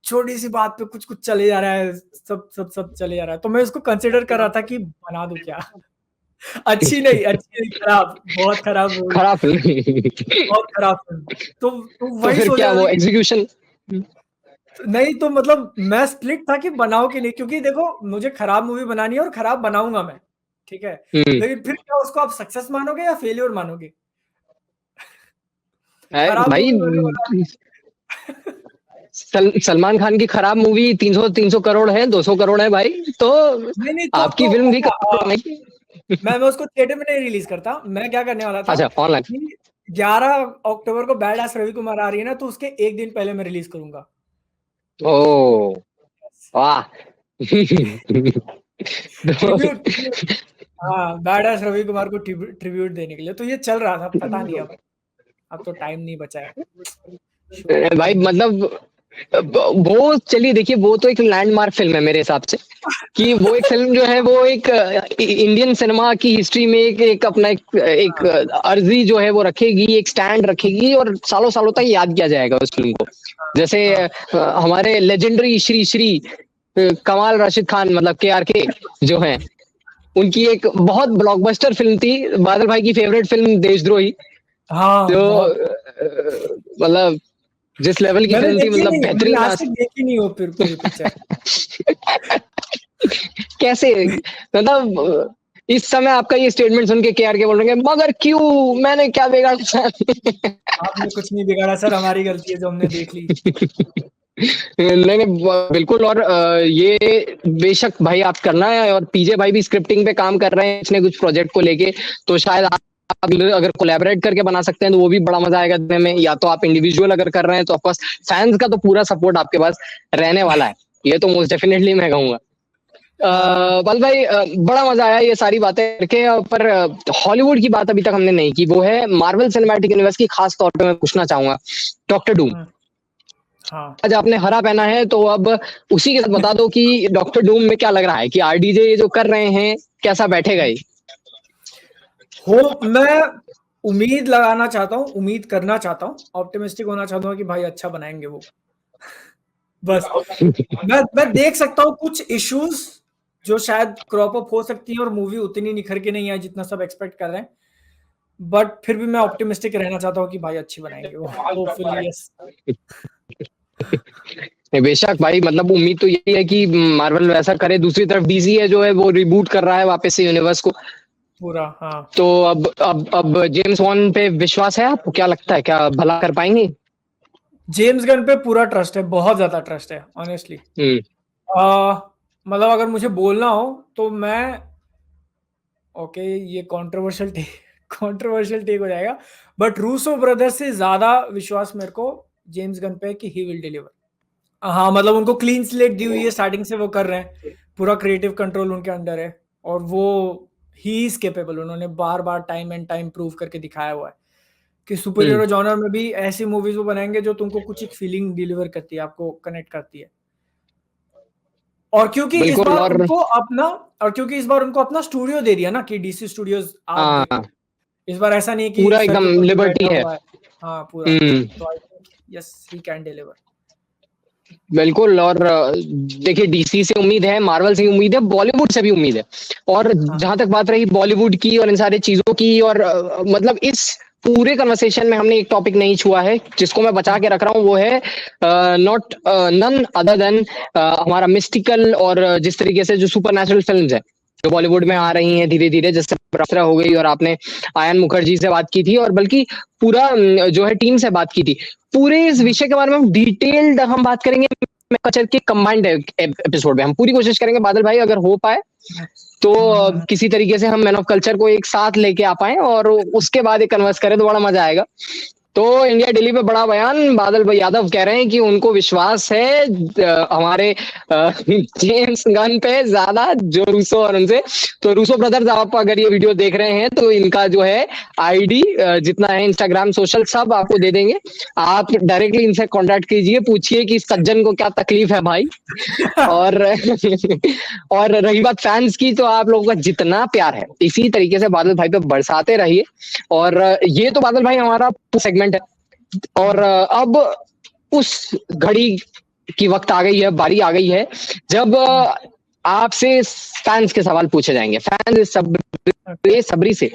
Speaker 2: छोटी सी बात पे कुछ कुछ चले जा रहा है, सब चले जा रहा है। तो मैं उसको कंसिडर कर रहा था कि बना दूं क्या। अच्छी नहीं, खराब, बहुत खराब मूवी,
Speaker 1: खराब फिल्म।
Speaker 2: बहुत खराब फिल्म। तो
Speaker 1: तो
Speaker 2: वही
Speaker 1: फिर
Speaker 2: सोच
Speaker 1: क्या
Speaker 2: रहा था
Speaker 1: वो
Speaker 2: कि
Speaker 1: एग्जीक्यूशन?
Speaker 2: नहीं, तो मतलब मैं स्प्लिट था कि बनाओ कि नहीं, क्योंकि देखो मुझे खराब मूवी बनानी है और खराब बनाऊंगा मैं, ठीक है, लेकिन फिर क्या उसको आप सक्सेस मानोगे या फेलियर मानोगे? खराब
Speaker 1: भाई
Speaker 2: मूवी मैंने बना दी।
Speaker 1: सलमान खान की खराब मूवी 300 करोड़ है, 200 करोड़ है भाई, तो
Speaker 2: नहीं
Speaker 1: आपकी फिल्म भी
Speaker 2: अच्छा,
Speaker 1: करोड़ नहीं।
Speaker 2: मैं उसको थिएटर में नहीं रिलीज करता। मैं क्या करने वाला था
Speaker 1: अच्छा, ऑनलाइन।
Speaker 2: कि 11 अक्टूबर को बैड एस रवि कुमार आ रही है ना, तो उसके एक दिन पहले मैं रिलीज करूंगा।
Speaker 1: ओ वाह।
Speaker 2: ट्रिब्यूट, हाँ, बैड एस रवि कुमार को ट्रिब्यूट देने के लिए। तो ये चल रहा था, पता नहीं अब तो टाइम नहीं बचा है।
Speaker 1: भाई मतलब वो चलिए देखिए, वो तो एक लैंडमार्क फिल्म है मेरे हिसाब से, कि वो एक फिल्म जो है वो एक इंडियन सिनेमा की हिस्ट्री में एक अपना एक अर्जी जो है वो रखेगी, एक स्टैंड रखेगी और सालों सालों तक याद किया जाएगा उस फिल्म को। जैसे हमारे लेजेंडरी श्री श्री कमाल राशिद खान मतलब के जो हैं, उनकी एक बहुत ब्लॉकबस्टर फिल्म थी, बादल भाई की फेवरेट फिल्म देशद्रोही,
Speaker 2: हाँ
Speaker 1: जो
Speaker 2: बहुत।
Speaker 1: मतलब जिस लेवल की
Speaker 2: मैंने
Speaker 1: फिल्म थी,
Speaker 2: देखी
Speaker 1: मतलब
Speaker 2: नहीं है, मैंने
Speaker 1: बेहतरीन
Speaker 2: आज तक देखी नहीं वो पूरी पिक्चर।
Speaker 1: कैसे मतलब इस समय आपका ये स्टेटमेंट सुन के के बोल रहे हैं मगर क्यों, मैंने क्या बिगाड़ा?
Speaker 2: आपने कुछ नहीं बिगाड़ा सर, हमारी गलती है जो हमने देख ली।
Speaker 1: नहीं नहीं बिल्कुल। और ये बेशक भाई आप करना है, और पीजे भाई भी स्क्रिप्टिंग पे काम कर रहे हैं इसने कुछ प्रोजेक्ट को लेके, तो शायद आप अगर कोलैबोरेट करके बना सकते हैं तो वो भी बड़ा मजा आएगा देखने में, या तो आप इंडिविजुअल अगर कर रहे हैं तो ऑफकोर्स फैंस का तो पूरा सपोर्ट आपके पास रहने वाला है, ये तो मोस्ट डेफिनेटली मैं कहूंगा। बल भाई बड़ा मजा आया ये सारी बातें करके, पर हॉलीवुड की बात अभी तक हमने नहीं की, वो है मार्वल सिनेमैटिक यूनिवर्स की, खास तौर पे मैं पूछना चाहूंगा डॉक्टर डूम।
Speaker 2: हाँ
Speaker 1: आज आपने हरा पहना है तो अब उसी के साथ बता दो कि डॉक्टर डूम में क्या लग रहा है कि आरडीजे जो कर रहे हैं कैसा बैठेगा ये?
Speaker 2: होप, मैं उम्मीद लगाना चाहता हूँ, उम्मीद करना चाहता हूँ, ऑप्टिमिस्टिक होना चाहता हूँ कि भाई अच्छा बनाएंगे वो। बस मैं देख सकता हूँ कुछ इश्यूज जो शायद क्रॉप अप हो सकती है और मूवी उतनी निखर के नहीं आई जितना सब एक्सपेक्ट कर रहे हैं, बट फिर भी मैं ऑप्टिमिस्टिक रहना चाहता हूँ कि भाई अच्छी बनाएंगे वो, होपफुली यस।
Speaker 1: बेशक भाई, मतलब उम्मीद तो यही है कि मार्वल वैसा करे। दूसरी तरफ डीसी है जो है वो रिबूट कर रहा है वापस से यूनिवर्स को,
Speaker 2: पूरा हाँ।
Speaker 1: तो अब जेम्स वॉन पे विश्वास है आपको? क्या लगता है, क्या भला कर पाएंगे?
Speaker 2: जेम्स गन पे पूरा ट्रस्ट है, बहुत ज्यादा ट्रस्ट है ऑनेस्टली। मतलब अगर मुझे बोलना हो तो मैं, ओके ये कंट्रोवर्शियल टेक हो जाएगा, बट रूसो ब्रदर्स से ज्यादा विश्वास मेरे को जेम्स गन पे है कि ही विल डिलीवर। हाँ मतलब उनको क्लीन स्लेट दी हुई है, स्टार्टिंग से वो कर रहे हैं, पूरा क्रिएटिव कंट्रोल उनके अंडर है, और वो ही इज केपेबल। उन्होंने बार बार टाइम एंड टाइम प्रूव करके दिखाया हुआ है कि सुपर हीरो जॉनर में भी ऐसी मूवीज वो बनाएंगे जो तुमको कुछ एक फीलिंग डिलीवर करती है, आपको कनेक्ट करती है। और क्योंकि इस
Speaker 1: बिल्कुल।
Speaker 2: बार
Speaker 1: और
Speaker 2: उनको अपना और क्योंकि इस बार उनको अपना स्टूडियो दे दिया ना कि डीसी स्टूडियोज, आप देखो
Speaker 1: हाँ,
Speaker 2: इस बार ऐसा नहीं है कि
Speaker 1: पूरा
Speaker 2: सर
Speaker 1: एकदम
Speaker 2: के ऊपर कोई
Speaker 1: लिबर्टी
Speaker 2: बैठा
Speaker 1: है।
Speaker 2: हुआ है। हाँ पूरा।
Speaker 1: हम्म
Speaker 2: तो I think yes he can deliver.
Speaker 1: बिल्कुल। और देखिए, डीसी से उम्मीद है, मार्वल से उम्मीद है, बॉलीवुड से भी उम्मीद है। और
Speaker 2: हाँ
Speaker 1: जहां तक बात रही बॉलीवुड की और इन सारी चीजों की, और मतलब इस पूरे कन्वर्सेशन में हमने एक टॉपिक नहीं छुआ है जिसको मैं बचा के रख रहा हूँ, वो है नॉट नन अदर देन हमारा मिस्टिकल, और जिस तरीके से जो सुपर नेचुरल फिल्म है जो बॉलीवुड में आ रही हैं धीरे धीरे, जैसे ब्रह्मास्त्र हो गई, और आपने आयन मुखर्जी से बात की थी, और बल्कि पूरा जो है टीम से बात की थी, पूरे इस विषय के बारे में हम डिटेल्ड हम बात करेंगे कल्चर के कंबाइंड एपिसोड में। हम पूरी कोशिश करेंगे बादल भाई, अगर हो पाए तो किसी तरीके से हम मैन ऑफ कल्चर को एक साथ लेके आ पाए और उसके बाद एक कन्वर्स करें तो बड़ा मजा आएगा। तो इंडिया दिल्ली पे बड़ा बयान, बादल भाई यादव कह रहे हैं कि उनको विश्वास है हमारे जेम्स गन पे ज्यादा जो रूसो और उनसे। तो रूसो ब्रदर्स, आप अगर ये वीडियो देख रहे हैं तो इनका जो है आईडी जितना है इंस्टाग्राम सोशल सब आपको दे देंगे, आप डायरेक्टली इनसे कांटेक्ट कीजिए, पूछिए कि सज्जन को क्या तकलीफ है भाई। और और रही बात फैंस की, तो आप लोगों का जितना प्यार है इसी तरीके से बादल भाई पे बरसाते रहिए। और ये तो बादल भाई हमारा सेगमेंट है, और अब उस घड़ी की वक्त आ गई है, बारी आ गई है जब आपसे फैंस के सवाल पूछे जाएंगे। फैंस सब बेसब्री से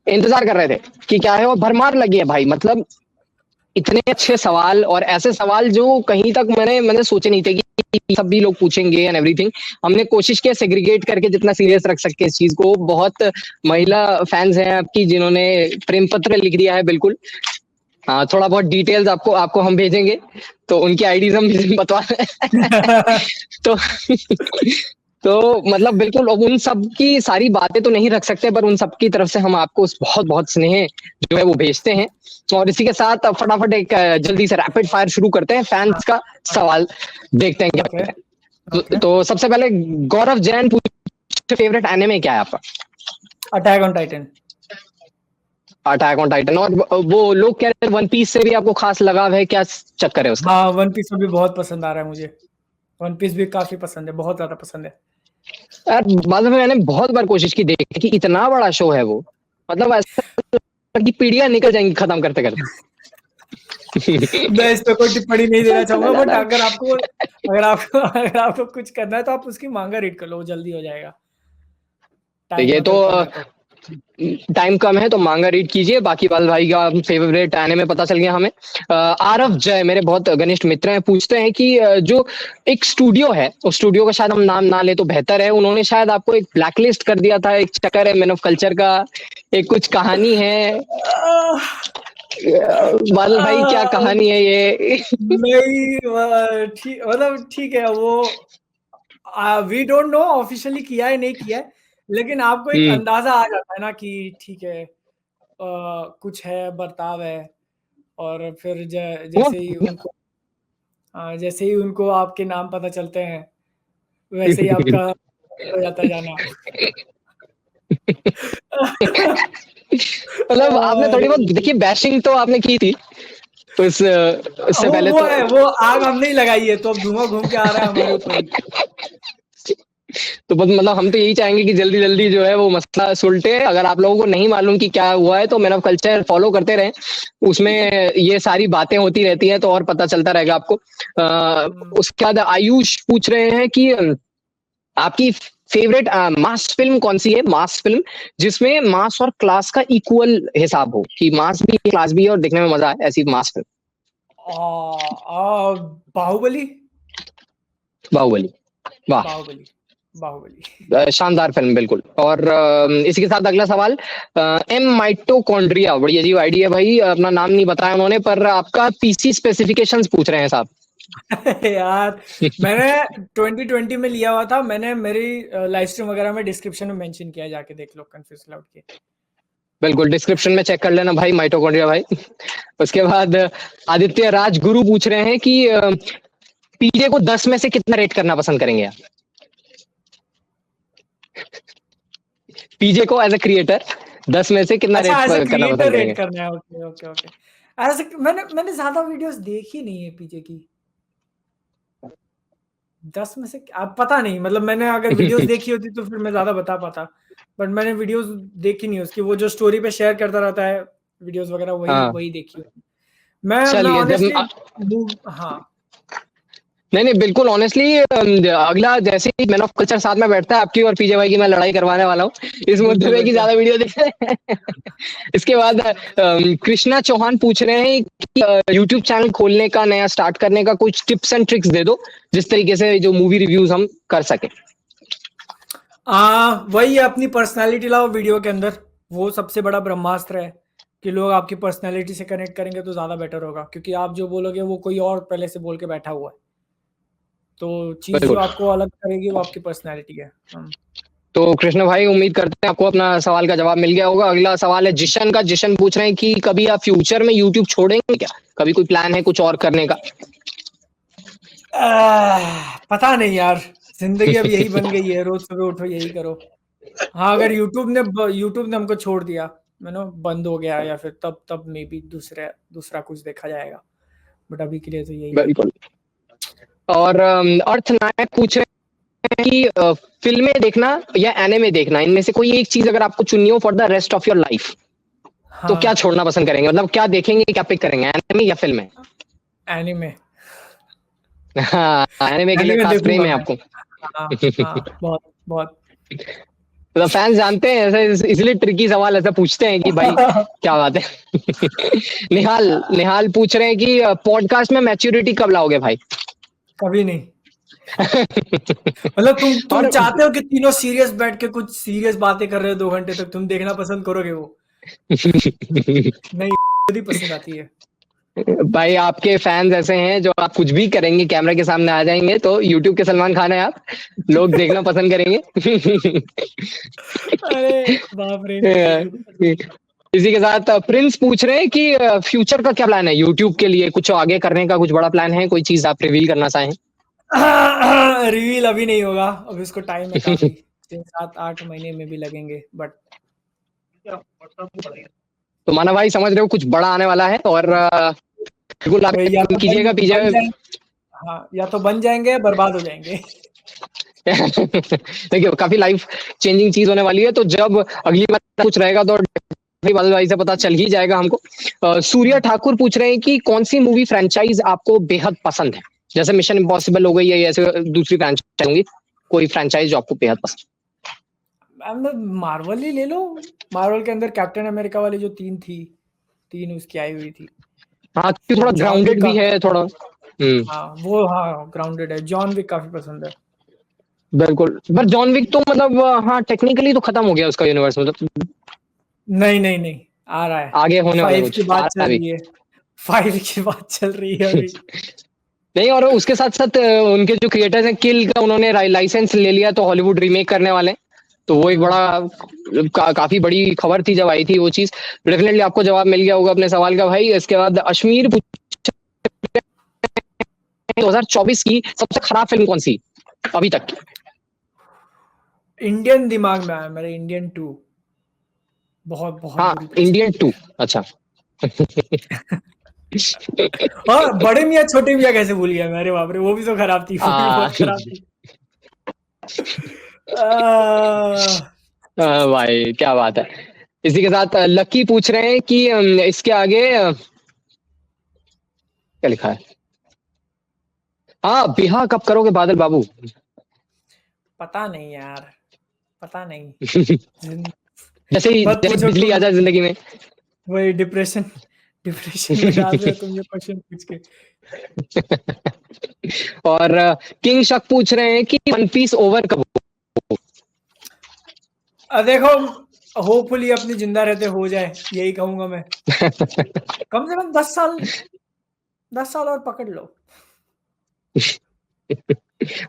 Speaker 1: इंतजार कर रहे थे कि क्या है, वो भरमार लगी है भाई, मतलब इतने अच्छे सवाल, और ऐसे सवाल जो कहीं तक मैंने सोचे नहीं थे कि सभी लोग पूछेंगे एंड एवरीथिंग। हमने कोशिश किया सेग्रीगेट करके जितना सीरियस रख सकते इस चीज को। बहुत महिला फैंस हैं आपकी जिन्होंने प्रेम पत्र लिख दिया है, बिल्कुल। हाँ, थोड़ा बहुत डिटेल्स आपको आपको हम भेजेंगे, तो उनकी आईडीज हम बतवा तो तो मतलब बिल्कुल, अब उन सब की सारी बातें तो नहीं रख सकते, पर उन सब की तरफ से हम आपको बहुत बहुत स्नेह जो है वो भेजते हैं। और इसी के साथ फटाफट एक जल्दी से रैपिड फायर शुरू करते हैं, फैंस का सवाल देखते हैं क्या
Speaker 2: ओके
Speaker 1: है। तो सबसे पहले गौरव जैन पूछे, फेवरेट एनिमे क्या है आपका?
Speaker 2: Attack on Titan.
Speaker 1: Attack on Titan. और वो लोग कह रहे हैं वन पीस से भी आपको खास लगाव है, क्या चक्कर है उसका?
Speaker 2: हाँ, वन पीस भी बहुत पसंद आ रहा है मुझे। वन पीस भी काफी पसंद है, बहुत ज्यादा पसंद है।
Speaker 1: यार बाद में मैंने बहुत बार कोशिश की देखने की, इतना बड़ा शो है वो, मतलब ऐसा लगता कि पीढ़ियां निकल जाएंगी खत्म करते करते।
Speaker 2: मैं इस पे कोई टिप्पणी नहीं देना
Speaker 1: चला
Speaker 2: चाहूंगा, बट
Speaker 1: जाता है।
Speaker 2: अगर आपको कुछ करना है तो आप उसकी मांगा रीड कर लो, वो जल्दी हो जाएगा। टाइम
Speaker 1: ये तो
Speaker 2: अगर कम है तो।
Speaker 1: टाइम कम है तो मांगा रीड कीजिए। बाकी बाल भाई का फेवरेट एनिमे पता चल गया हमें। आरव जय मेरे बहुत घनिष्ठ मित्र हैं, पूछते हैं कि जो एक स्टूडियो है, उस स्टूडियो का शायद हम नाम ना ले तो बेहतर है, उन्होंने शायद आपको एक ब्लैकलिस्ट कर दिया था, एक चक्कर है मैन ऑफ कल्चर का, एक कुछ कहानी है। बादल भाई क्या
Speaker 2: आह,
Speaker 1: कहानी है ये?
Speaker 2: नहीं, ठीक, मतलब ठीक है वो। वी डोंट नो ऑफिशियली किया है नहीं किया है, लेकिन आपको एक
Speaker 1: हम्म।
Speaker 2: अंदाजा आ जाता है ना कि ठीक है, कुछ है, बर्ताव है। और फिर जैसे ही उनको आपके नाम पता चलते हैं, वैसे ही आपका हो जाता है जाना।
Speaker 1: मतलब आपने थोड़ी बहुत
Speaker 2: अरे,
Speaker 1: देखिए, बैशिंग तो आपने की थी, तो इससे
Speaker 2: वो
Speaker 1: पहले
Speaker 2: वो
Speaker 1: तो
Speaker 2: है, वो आग हमने ही लगाई है, तो अब धुआं घूम के आ रहा है हमारे ऊपर ही।
Speaker 1: तो बस मतलब हम तो यही चाहेंगे कि जल्दी जल्दी जो है वो मसला सुलटे। अगर आप लोगों को नहीं मालूम कि क्या हुआ है तो मैन ऑफ कल्चर फॉलो करते रहें, उसमें ये सारी बातें होती रहती हैं तो और पता चलता रहेगा आपको। उसके बाद आयुष पूछ रहे हैं कि आपकी फेवरेट मास फिल्म कौन सी है, मास फिल्म जिसमें मास और क्लास का इक्वल हिसाब हो, कि मास भी क्लास भी है और देखने में मजा आए, ऐसी मास फिल्म।
Speaker 2: बाहुबली।
Speaker 1: बाहुबली। वाह।
Speaker 2: बाहुबली। बाहुबली।
Speaker 1: शानदार फिल्म बिल्कुल। और इसी के साथ अगला सवाल, एम माइटोकॉन्ड्रिया, बड़ी अजीब आईडी है भाई, अपना नाम नहीं बताया उन्होंने, पर आपका पीसी स्पेसिफिकेशंस पूछ रहे हैं साहब।
Speaker 2: यार, मैंने 2020 में लिया हुआ था, मैंने मेरी लाइव स्ट्रीम वगैरह में डिस्क्रिप्शन में मेंशन किया है, जाके देख लो कंफ्यूज क्लाउड के।
Speaker 1: बिल्कुल डिस्क्रिप्शन में चेक कर लेना भाई, माइटोकॉन्ड्रिया भाई। उसके बाद आदित्य राज गुरु पूछ रहे हैं कि पीजे को 10 में से कितना रेट करना पसंद करेंगे आप? पीजे को एज अ क्रिएटर 10 में से कितना
Speaker 2: अच्छा,
Speaker 1: रेट
Speaker 2: एज ए
Speaker 1: करना
Speaker 2: क्रिएटर
Speaker 1: पसंद
Speaker 2: रेट
Speaker 1: करेंगे?
Speaker 2: करना है, ओके ओके ओके। ऐसे मैंने ज्यादा वीडियोस देखी नहीं है पीजे की। 10 में से आप पता नहीं, मतलब मैंने अगर वीडियोस देखी होती तो फिर मैं ज्यादा बता पाता, बट मैंने वीडियोस देखी नहीं उसकी, वो जो स्टोरी पे शेयर करता रहता है वीडियोस वगैरह, वही
Speaker 1: हाँ
Speaker 2: वही देखी होती। मैं
Speaker 1: चलिए जब
Speaker 2: ऑनेस्टली, हाँ।
Speaker 1: नहीं नहीं बिल्कुल ऑनेस्टली, अगला जैसे ही मैन ऑफ कल्चर साथ में बैठता है आपकी और पीजे भाई की मैं लड़ाई करवाने वाला हूँ इस मुद्दे
Speaker 2: बिल्कुल
Speaker 1: पे कि
Speaker 2: बिल्कुल।
Speaker 1: ज्यादा वीडियो देख रहे हैं। इसके बाद कृष्णा चौहान पूछ रहे हैं कि यूट्यूब चैनल खोलने का, नया स्टार्ट करने का कुछ टिप्स एंड ट्रिक्स दे दो, जिस तरीके से जो मूवी रिव्यूज हम कर सके।
Speaker 2: वही है, अपनी पर्सनालिटी लाओ वीडियो के अंदर, वो सबसे बड़ा ब्रह्मास्त्र है कि लोग आपकी पर्सनालिटी से कनेक्ट करेंगे तो ज्यादा बेटर होगा, क्योंकि आप जो बोलोगे वो कोई और पहले से बोल के बैठा हुआ है। तो चीज जो
Speaker 1: बिल्कुल।
Speaker 2: आपको अलग करेगी वो आपकी पर्सनालिटी है।
Speaker 1: तो कृष्ण भाई उम्मीद करते हैं आपको अपना सवाल का जवाब मिल गया होगा। अगला सवाल है जिशन का। जिशन पूछ रहे हैं कि कभी आप फ्यूचर में यूट्यूब छोड़ेंगे क्या, कभी कोई प्लान है कुछ और करने का?
Speaker 2: पता नहीं यार, जिंदगी अब यही बन गई है, रोज सुबह उठो यही करो। हाँ, अगर यूट्यूब ने हमको छोड़ दिया, बंद हो गया, या फिर तब तब मे बी दूसरा कुछ देखा जाएगा, बट अभी के लिए तो यही है।
Speaker 1: बिल्कुल। और अर्थ नायक पूछ रहे हैं कि फिल्में देखना या एनिमे देखना, इनमें से कोई एक चीज अगर आपको चुननी हो for the rest of your life, तो क्या
Speaker 2: हाँ,
Speaker 1: छोड़ना पसंद करेंगे, मतलब क्या देखेंगे, क्या पिक करेंगे, एनिमे या फिल्में?
Speaker 2: एनिमे।
Speaker 1: हाँ एनिमे के लिए
Speaker 2: एनिमे
Speaker 1: खास प्रेम
Speaker 2: देखूंगा
Speaker 1: है
Speaker 2: मैं।
Speaker 1: आपको।
Speaker 2: हाँ हाँ, बहुत बहुत।
Speaker 1: मतलब फैंस जानते हैं ऐसे, इसलिए ट्रिकी सवाल ऐसा पूछते हैं कि भाई क्या बात है। निहाल निहाल पूछ रहे हैं कि पॉडकास्ट में मैच्योरिटी कब लाओगे भाई?
Speaker 2: कभी नहीं। मतलब तुम
Speaker 1: और
Speaker 2: चाहते हो कि तीनों सीरियस बैठ के कुछ सीरियस बातें कर रहे हो 2 घंटे तक, तुम देखना पसंद करोगे वो? नहीं, खुद ही पसंद आती है।
Speaker 1: भाई आपके फैंस ऐसे हैं जो आप कुछ भी करेंगे कैमरा के सामने आ जाएंगे, तो यूट्यूब के सलमान खान है आप, लोग देखना पसंद करेंगे।
Speaker 2: अरे बाप रे।
Speaker 1: इसी के साथ प्रिंस पूछ रहे हैं कि फ्यूचर का क्या प्लान है यूट्यूब के लिए, कुछ आगे करने का कुछ बड़ा प्लान है, कोई चीज आप रिवील करना चाहें?
Speaker 2: रिवील अभी नहीं होगा, अभी उसको टाइम है काफी, 6 7 8 महीने में भी लगेंगे, बट
Speaker 1: तो माना भाई समझ रहे हो कुछ बड़ा आने वाला है, और बिल्कुल आप
Speaker 2: या तो
Speaker 1: कीजिएगा
Speaker 2: बन
Speaker 1: पीजिएगा।
Speaker 2: जाएंगे, हाँ, या तो बन जाएंगे या बर्बाद हो जाएंगे।
Speaker 1: देखिए काफी लाइफ चेंजिंग चीज होने वाली है, तो जब अगली बार कुछ रहेगा तो बादल भाई से पता चल ही जाएगा हमको। सूर्या ठाकुर पूछ रहे हैं कि कौन सी मूवी फ्रेंचाइज आपको बेहद पसंद है, जैसे मिशन इम्पॉसिबल हो गई है, ऐसे दूसरी फ्रेंचाइज होंगी, कोई फ्रेंचाइज जो आपको बेहद पसंद?
Speaker 2: मार्वल ही ले लो। मार्वल के अंदर कैप्टन अमेरिका वाली जो 3 उसकी आई हुई थी।
Speaker 1: हाँ, कि थोड़ा
Speaker 2: जॉन विक
Speaker 1: ग्राउंडेड भी है थोड़ा।
Speaker 2: हाँ वो, हाँ ग्राउंडेड है। जॉन विक काफी पसंद है।
Speaker 1: बिल्कुल, पर जॉन विक तो मतलब हाँ टेक्निकली तो खत्म हो गया उसका यूनिवर्स, मतलब
Speaker 2: नहीं नहीं नहीं, आ रहा है।
Speaker 1: आगे होने वाला
Speaker 2: 5
Speaker 1: कुछ
Speaker 2: की
Speaker 1: आ
Speaker 2: बात
Speaker 1: रहा
Speaker 2: चल
Speaker 1: है
Speaker 2: रही है। 5 की बात चल रही है अभी।
Speaker 1: नहीं, और उसके साथ साथ उनके जो क्रिएटर्स हैं, किल का उन्होंने लाइसेंस ले लिया, तो हॉलीवुड रीमेक करने वाले हैं। तो वो एक बड़ा काफी बड़ी खबर थी जब आई थी वो चीज। डेफिनेटली आपको जवाब मिल गया होगा अपने सवाल का भाई। इसके बाद अश्मीर 2024 की सबसे खराब फिल्म कौन सी अभी तक की?
Speaker 2: इंडियन दिमाग में आया मेरे, इंडियन 2। बहुत बहुत
Speaker 1: हाँ,
Speaker 2: बुरी पिक्चर।
Speaker 1: इंडियन 2। अच्छा।
Speaker 2: और बड़े मियाँ छोटे मियाँ कैसे भूल गया मैं, अरे बाप रे, वो भी तो खराब थी, वो भी
Speaker 1: आ,
Speaker 2: बहुत खराब थी। आ,
Speaker 1: भाई क्या बात है। इसी के साथ लकी पूछ रहे हैं कि इसके आगे क्या लिखा है? हाँ, बिहा कब करोगे बादल बाबू?
Speaker 2: पता नहीं यार, पता नहीं।
Speaker 1: जैसे ही
Speaker 2: मत
Speaker 1: जैसे
Speaker 2: पूछो,
Speaker 1: बिजली आ
Speaker 2: तुम
Speaker 1: जाए जिंदगी में।
Speaker 2: वही डिप्रेशन में डाल रहे हो तुम ये क्वेश्चन पूछ के।
Speaker 1: और किंग शक पूछ रहे हैं कि वन पीस ओवर कब हो?
Speaker 2: देखो, होपफुली अपनी जिंदा रहते हो जाए, यही कहूंगा मैं। कम से कम 10 साल और पकड़ लो।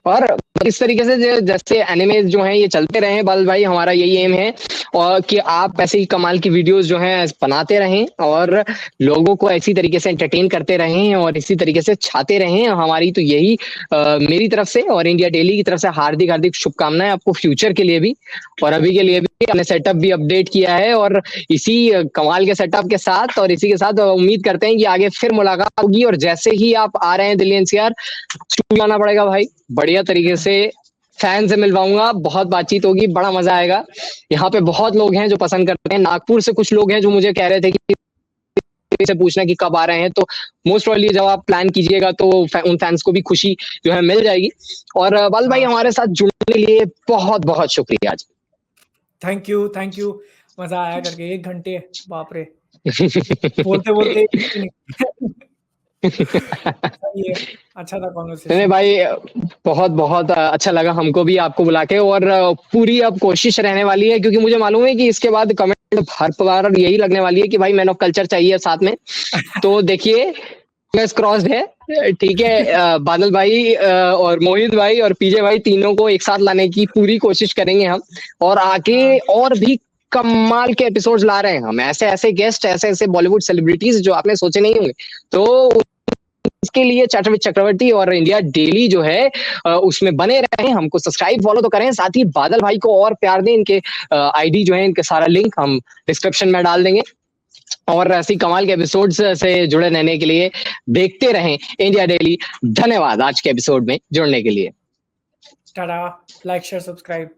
Speaker 1: और इस तरीके से जैसे एनिमेज जो हैं ये चलते रहे बाल भाई, हमारा यही एम है, और कि आप ऐसे ही कमाल की वीडियोस जो हैं बनाते रहें और लोगों को ऐसी तरीके से एंटरटेन करते रहें और इसी तरीके से छाते रहें। हमारी तो यही मेरी तरफ से और इंडिया डेली की तरफ से हार्दिक हार्दिक शुभकामनाएं आपको फ्यूचर के लिए भी, और अभी के लिए भी। हमने सेटअप भी अपडेट किया है, और इसी कमाल के सेटअप के साथ और इसी के साथ उम्मीद करते हैं कि आगे फिर मुलाकात होगी। और जैसे ही आप आ रहे हैं दिल्ली एनसीआर, स्टूडियो आना पड़ेगा भाई, बढ़िया तरीके से फैन से मिलवाऊंगा, बहुत बातचीत होगी, बड़ा मजा आएगा। यहाँ पे बहुत लोग हैं जो पसंद करते हैं, नागपुर से कुछ लोग हैं जो मुझे कह रहे थे कि से पूछना कि कब आ रहे हैं, तो मोस्ट प्रोबेबली जब आप प्लान कीजिएगा तो उन फैंस को भी खुशी जो है मिल जाएगी। और बाल भाई हमारे साथ जुड़ने के लिए बहुत बहुत शुक्रिया आज।
Speaker 2: थैंक यू, मजा आया करके 1 घंटे, बाप रे, बोलते बोलते। ये अच्छा था
Speaker 1: नहीं
Speaker 2: कॉन्वर्सेशन।
Speaker 1: भाई, बहुत बहुत अच्छा लगा हमको भी आपको बुला के, और पूरी अब कोशिश रहने वाली है, क्योंकि मुझे मालूम है कि इसके बाद कमेंट हर बार यही लगने वाली है कि भाई मैन ऑफ कल्चर चाहिए साथ में। तो देखिए, क्रॉस्ड है, ठीक है। बादल भाई और मोहित भाई और पीजे भाई तीनों को एक साथ लाने की पूरी कोशिश करेंगे हम, और आगे और भी कमाल के एपिसोड्स ला रहे हैं हम, ऐसे ऐसे गेस्ट, ऐसे ऐसे बॉलीवुड सेलिब्रिटीज जो आपने सोचे नहीं होंगे। तो इसके लिए चैटर विद चक्रवर्ती और इंडिया डेली जो है उसमें बने रहें, हमको सब्सक्राइब फॉलो तो करें, साथ ही बादल भाई को और प्यार दें। इनके आईडी जो है, इनके सारा लिंक हम डिस्क्रिप्शन में डाल देंगे। और ऐसी कमाल के एपिसोड्स से जुड़े रहने के लिए देखते रहें इंडिया डेली। धन्यवाद आज के एपिसोड में जुड़ने के लिए।
Speaker 2: Tata, like share subscribe.